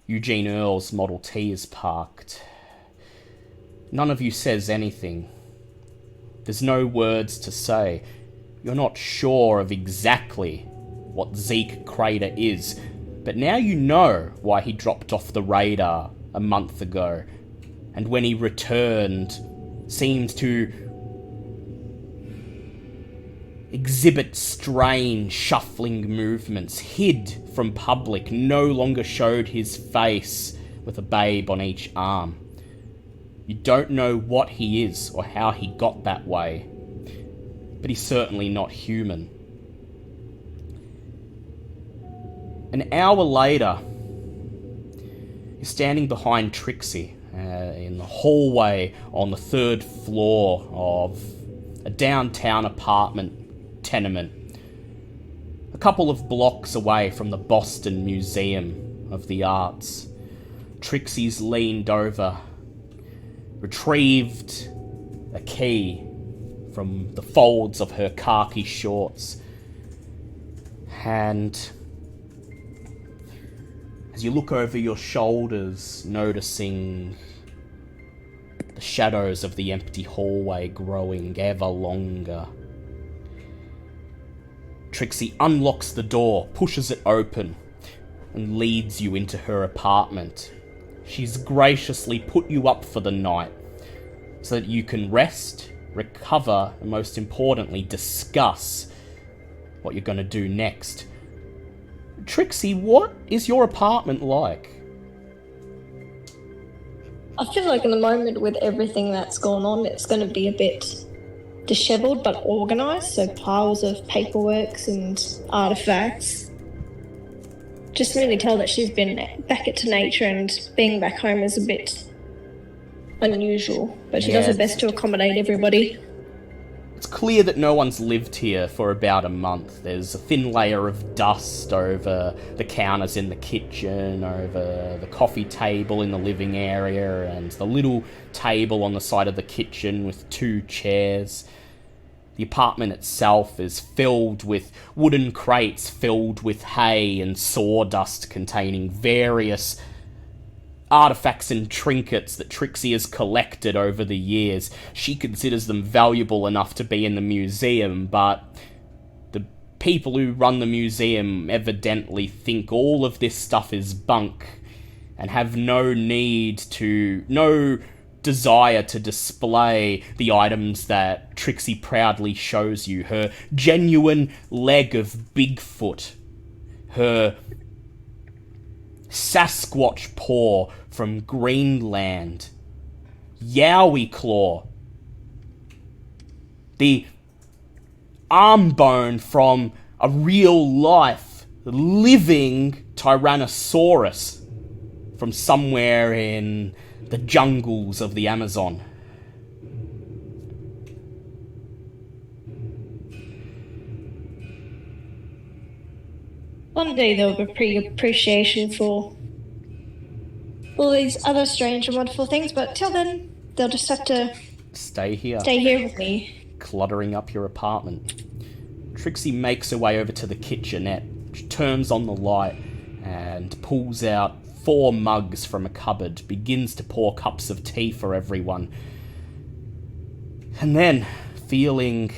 Eugene Earle's Model T is parked, none of you says anything. There's no words to say. You're not sure of exactly what Zeke Crater is, but now you know why he dropped off the radar a month ago, and when he returned, seemed to exhibit strange, shuffling movements, hid from public, no longer showed his face with a babe on each arm. You don't know what he is or how he got that way, but he's certainly not human. An hour later, you're standing behind Trixie in the hallway on the 3rd floor of a downtown apartment tenement, a couple of blocks away from the Boston Museum of the Arts. Trixie's leaned over, retrieved a key from the folds of her khaki shorts, and as you look over your shoulders, noticing the shadows of the empty hallway growing ever longer Trixie unlocks the door, pushes it open, and leads you into her apartment. She's graciously put you up for the night so that you can rest, recover, and most importantly, discuss what you're going to do next. Trixie, what is your apartment like? I feel like in the moment with everything that's gone on, it's going to be a bit disheveled but organised, so piles of paperwork and artefacts. Just really tell that she's been back into nature, and being back home is a bit unusual, but she does her best to accommodate everybody. It's clear that no one's lived here for about a month. There's a thin layer of dust over the counters in the kitchen, over the coffee table in the living area, and the little table on the side of the kitchen with 2 chairs. The apartment itself is filled with wooden crates filled with hay and sawdust containing various artifacts and trinkets that Trixie has collected over the years. She considers them valuable enough to be in the museum, but the people who run the museum evidently think all of this stuff is bunk and have no desire to display the items that Trixie proudly shows you. Her genuine leg of Bigfoot, her Sasquatch paw from Greenland, Yowie claw, the arm bone from a real-life, living Tyrannosaurus from somewhere in the jungles of the Amazon. One day there'll be appreciation for all these other strange and wonderful things, but till then, they'll just have to stay here with me. Cluttering up your apartment. Trixie makes her way over to the kitchenette. She turns on the light and pulls out 4 mugs from a cupboard, begins to pour cups of tea for everyone. And then, feeling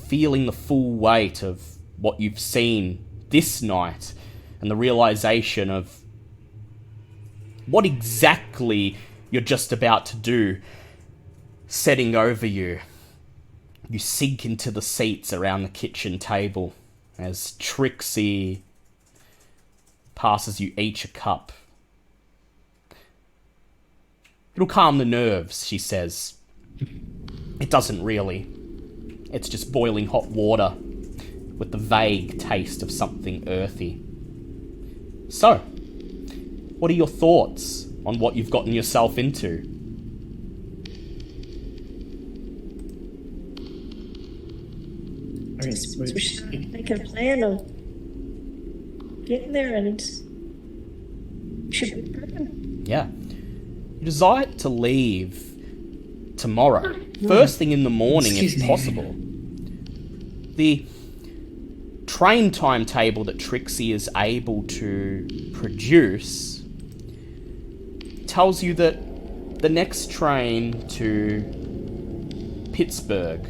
the full weight of what you've seen this night, and the realization of what exactly you're just about to do setting over you, you sink into the seats around the kitchen table as Trixie passes you each a cup. It'll calm the nerves, she says. It doesn't really. It's just boiling hot water with the vague taste of something earthy. So, what are your thoughts on what you've gotten yourself into? We should make a plan of getting there and should be prepping. Yeah. You decide to leave tomorrow. First thing in the morning, if possible. The train timetable that Trixie is able to produce tells you that the next train to Pittsburgh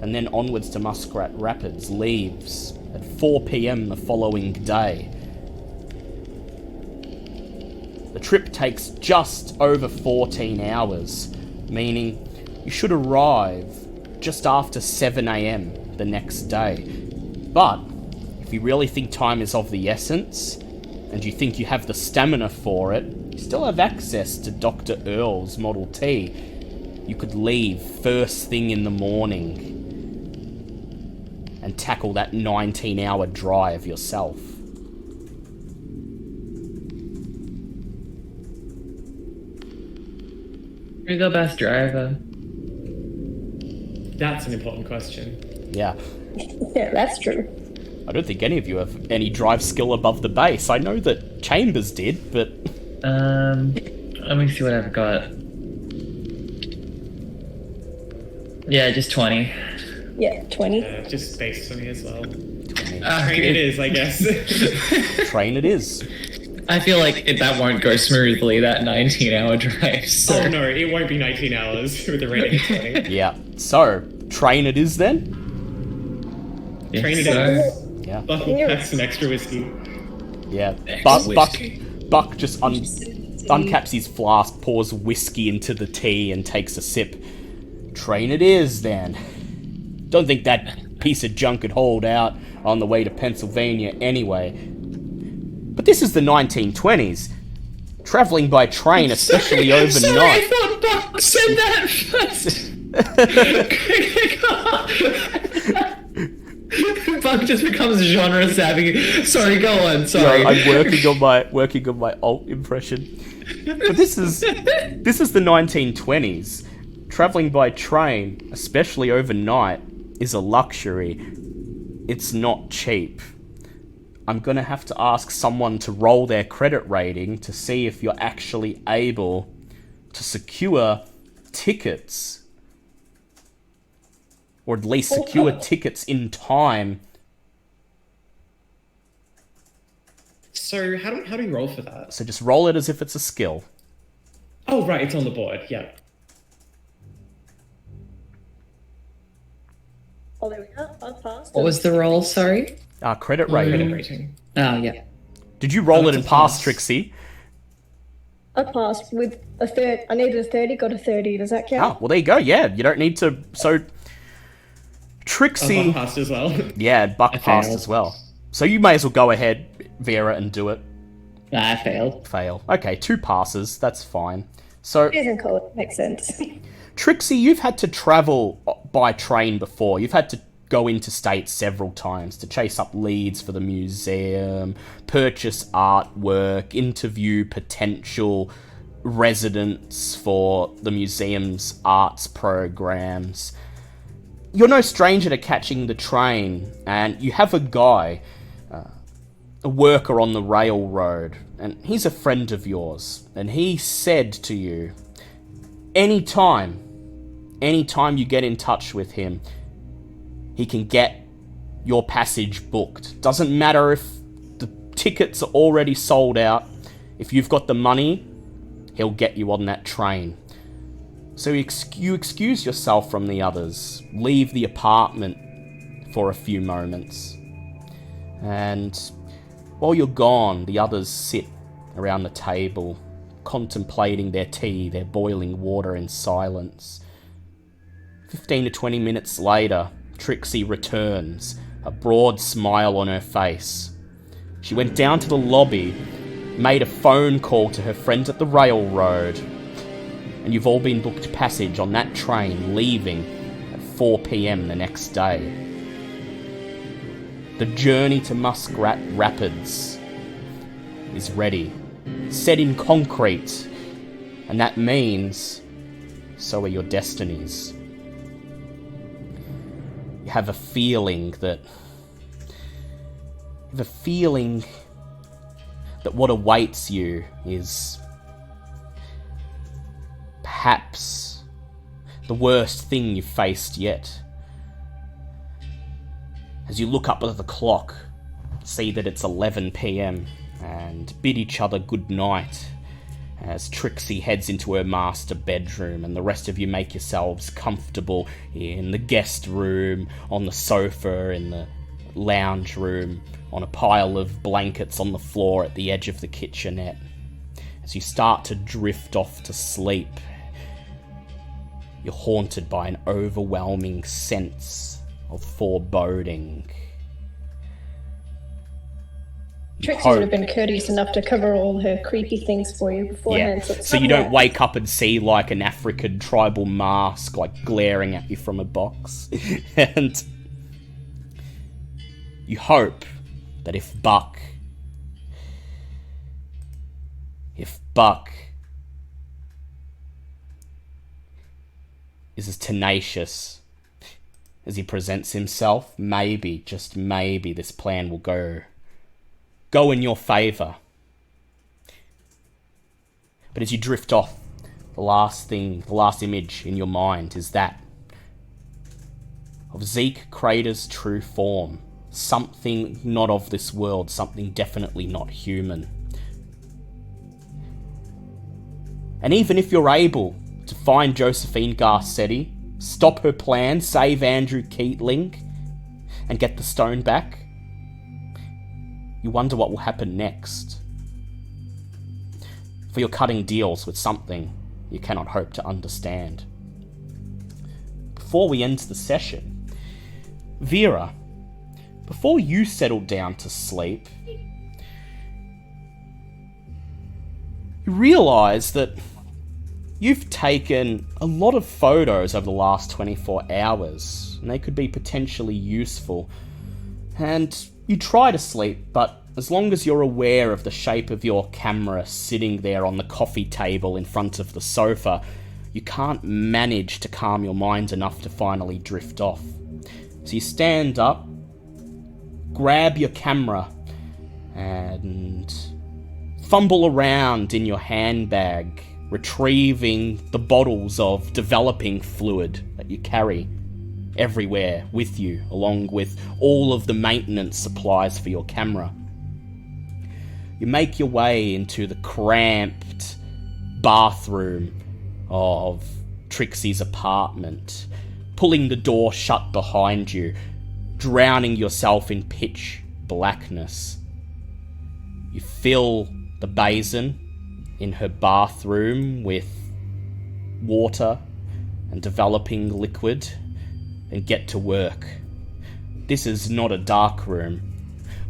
and then onwards to Muskrat Rapids leaves at 4 p.m. the following day. The trip takes just over 14 hours, meaning you should arrive just after 7 a.m. the next day. But if you really think time is of the essence, and you think you have the stamina for it, you still have access to Dr. Earl's Model T. You could leave first thing in the morning and tackle that 19-hour drive yourself. Who's the best driver? That's an important question. Yeah. Yeah, that's true. I don't think any of you have any drive skill above the base. I know that Chambers did, but... Let me see what I've got. Yeah, just 20. Yeah, 20. Just base for me as well. 20. Train it is, I guess. Train it is. I feel like that won't go smoothly, that 19-hour drive. So. Oh no, it won't be 19 hours with a rating of 20. Yeah. So, train it is then? Train it so. in. Yeah. Buck will pack some extra whiskey. Yeah. Whiskey. Buck just uncaps his flask, pours whiskey into the tea, and takes a sip. Train it is, then. Don't think that piece of junk could hold out on the way to Pennsylvania anyway. But this is the 1920s. Traveling by train, especially overnight. Sorry, I thought Buck said that first. Buck just becomes genre savvy. Sorry, go on. Sorry. No, I'm working on my alt impression. But this is the 1920s. Traveling by train, especially overnight, is a luxury. It's not cheap. I'm gonna have to ask someone to roll their credit rating to see if you're actually able to secure tickets. Or at least secure tickets in time. So how do we roll for that? So just roll it as if it's a skill. Oh, right, it's on the board. Yeah. Oh, there we go. I passed. What was the roll? Sorry. Credit Credit rating. rating. Oh yeah. Did you roll it That's and a pass, pass. Trixie? I passed with a third. I needed a 30, got a 30. Does that count? Ah, well there you go, yeah. You don't need to... So, Trixie... Buck passed as well. Yeah, Buck passed failed. as well. So you may as well go ahead, Vera, and do it. Nah, I failed. Fail. Okay, 2 passes, that's fine. So, It isn't cool. It makes sense. Trixie, you've had to travel by train before. You've had to go interstate several times to chase up leads for the museum, purchase artwork, interview potential residents for the museum's arts programs. You're no stranger to catching the train, and you have a guy, a worker on the railroad, and he's a friend of yours, and he said to you, anytime you get in touch with him, he can get your passage booked. Doesn't matter if the tickets are already sold out. If you've got the money, he'll get you on that train. So you excuse yourself from the others, leave the apartment for a few moments. And while you're gone, the others sit around the table, contemplating their tea, their boiling water in silence. 15 to 20 minutes later, Trixie returns, a broad smile on her face. She went down to the lobby, made a phone call to her friends at the railroad, and you've all been booked passage on that train leaving at 4 p.m. the next day. The journey to Muskrat Rapids is ready, set in concrete, and that means so are your destinies. You have a feeling that what awaits you is perhaps the worst thing you've faced yet. As you look up at the clock, see that it's 11 p.m. and bid each other good night as Trixie heads into her master bedroom and the rest of you make yourselves comfortable in the guest room, on the sofa, in the lounge room, on a pile of blankets on the floor at the edge of the kitchenette. As you start to drift off to sleep, you're haunted by an overwhelming sense of foreboding. Trixie would have been courteous enough to cover all her creepy things for you beforehand. Yeah, it's so you not don't that- wake up and see like an African tribal mask like glaring at you from a box. And you hope that if Buck is as tenacious as he presents himself, maybe, just maybe, this plan will go in your favour. But as you drift off, the last image in your mind is that of Zeke Crater's true form. Something not of this world, something definitely not human. And even if you're able to find Josephine Garcetti, stop her plan, save Andrew Keatling, and get the stone back, you wonder what will happen next. For you're cutting deals with something you cannot hope to understand. Before we end the session, Vera, before you settle down to sleep, you realise that you've taken a lot of photos over the last 24 hours, and they could be potentially useful. And you try to sleep, but as long as you're aware of the shape of your camera sitting there on the coffee table in front of the sofa, you can't manage to calm your mind enough to finally drift off. So you stand up, grab your camera, and fumble around in your handbag, retrieving the bottles of developing fluid that you carry everywhere with you, along with all of the maintenance supplies for your camera. You make your way into the cramped bathroom of Trixie's apartment, pulling the door shut behind you, drowning yourself in pitch blackness. You fill the basin in her bathroom with water and developing liquid and get to work. This is not a dark room,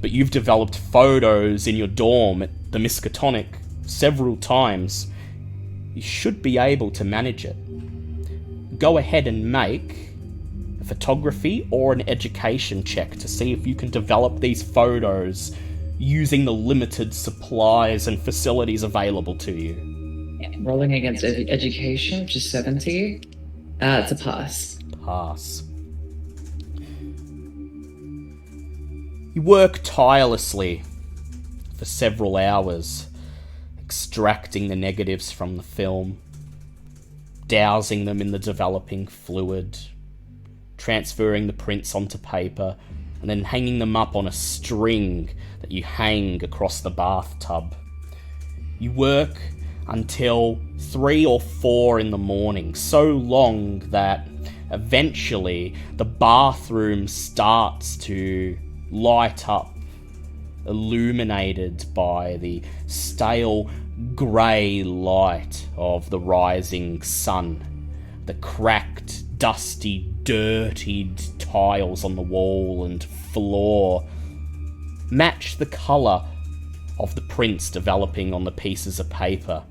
but you've developed photos in your dorm at the Miskatonic several times. You should be able to manage it. Go ahead and make a photography or an education check to see if you can develop these photos using the limited supplies and facilities available to you. Yeah, rolling against education, which is 70. It's a pass. Pass. You work tirelessly for several hours, extracting the negatives from the film, dousing them in the developing fluid, transferring the prints onto paper, and then hanging them up on a string that you hang across the bathtub. You work until 3 or 4 in the morning, so long that eventually the bathroom starts to light up, illuminated by the stale grey light of the rising sun. The cracked, dusty, dirtied tiles on the wall and floor match the colour of the prints developing on the pieces of paper.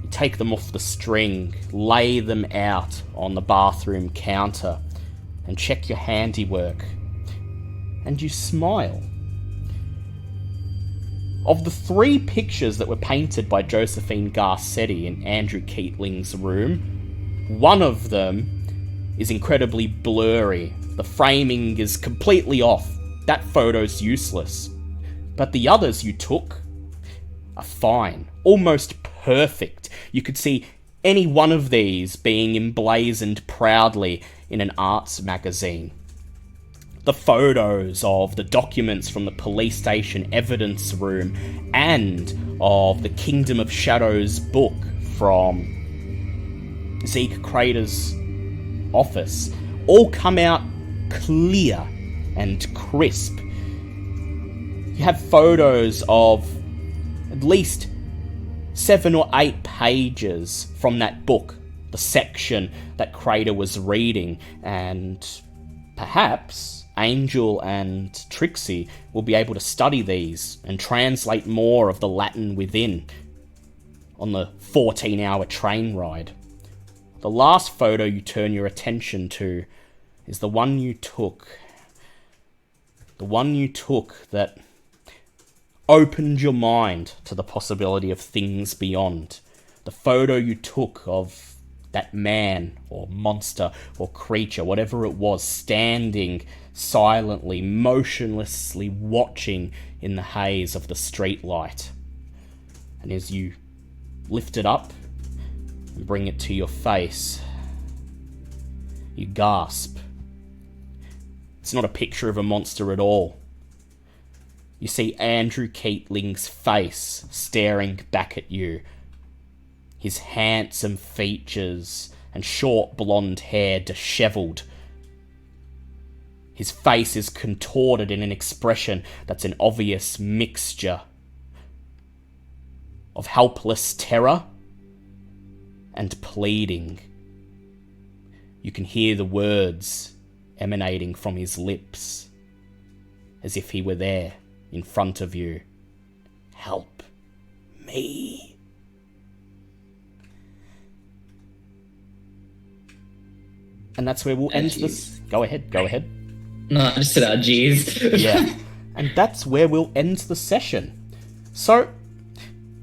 You take them off the string, lay them out on the bathroom counter, and check your handiwork. And you smile. Of the 3 pictures that were painted by Josephine Garcetti in Andrew Keatling's room, one of them is incredibly blurry. The framing is completely off. That photo's useless. But the others you took are fine, almost perfect. You could see any one of these being emblazoned proudly in an arts magazine. The photos of the documents from the police station evidence room and of the Kingdom of Shadows book from Zeke Crater's office all come out clear and crisp. You have photos of at least 7 or 8 pages from that book, the section that Crater was reading, and perhaps Angel and Trixie will be able to study these and translate more of the Latin within on the 14-hour train ride. The last photo you turn your attention to is the one you took. The one you took that opened your mind to the possibility of things beyond. The photo you took of that man or monster or creature, whatever it was, standing silently, motionlessly watching in the haze of the streetlight. And as you lift it up and bring it to your face, you gasp. It's not a picture of a monster at all. You see Andrew Keatling's face staring back at you. His handsome features and short blonde hair dishevelled. His face is contorted in an expression that's an obvious mixture of helpless terror and pleading. You can hear the words emanating from his lips, as if he were there in front of you. Help me. And that's where we'll end this. Go ahead. No, I just said, geez. Yeah. And that's where we'll end the session. So,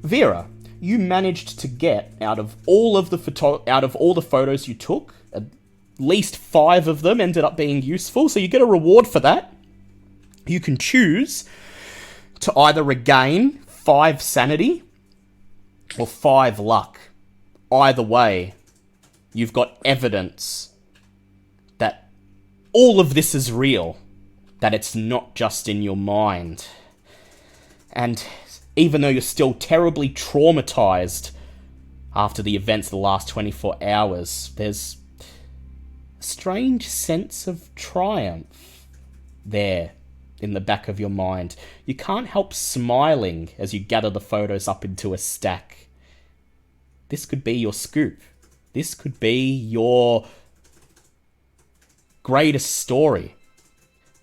Vera, you managed to get out of all the photos you took, at least 5 of them ended up being useful, so you get a reward for that. You can choose to either regain 5 sanity or 5 luck. Either way, you've got evidence that all of this is real, that it's not just in your mind. And even though you're still terribly traumatized after the events of the last 24 hours, there's a strange sense of triumph there in the back of your mind. You can't help smiling as you gather the photos up into a stack. This could be your scoop. This could be your greatest story.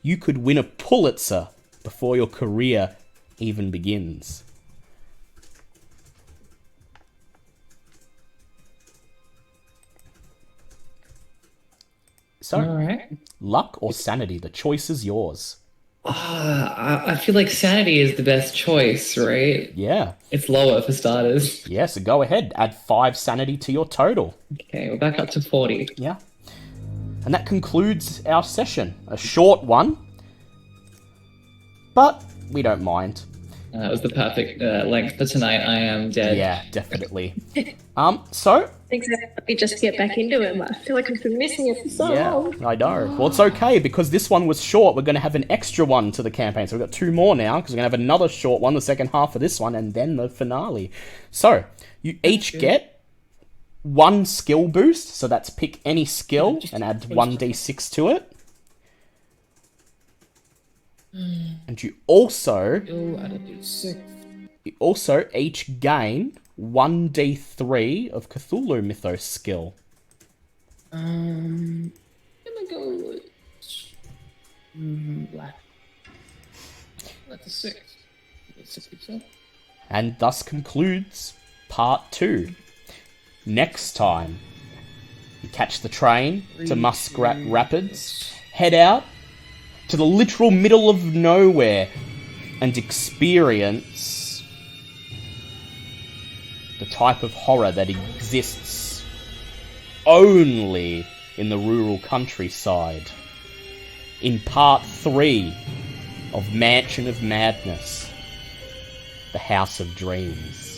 You could win a Pulitzer before your career even begins. So, All right. Luck or sanity? The choice is yours. I feel like sanity is the best choice, right? Yeah. It's lower for starters. Yeah, so go ahead. Add 5 sanity to your total. Okay, we're back up to 40. Yeah. And that concludes our session. A short one, but we don't mind. That was the perfect length for tonight. I am dead. Yeah, definitely. So... Exactly. Let me just get back into it. I feel like I've been missing it for so long. I know. Well, it's okay, because this one was short. We're going to have an extra one to the campaign. So we've got 2 more now, because we're going to have another short one, the second half of this one, and then the finale. So, you each get 1 skill boost. So that's pick any skill and add 1d6 to it. And you also each gain 1d3 of Cthulhu Mythos skill. I'm gonna go with black. That's a 6. 6%. And thus concludes part 2. Next time, you catch the train to Muskrat Rapids, head out to the literal middle of nowhere, and experience the type of horror that exists only in the rural countryside. In part 3 of Mansion of Madness, the House of Dreams.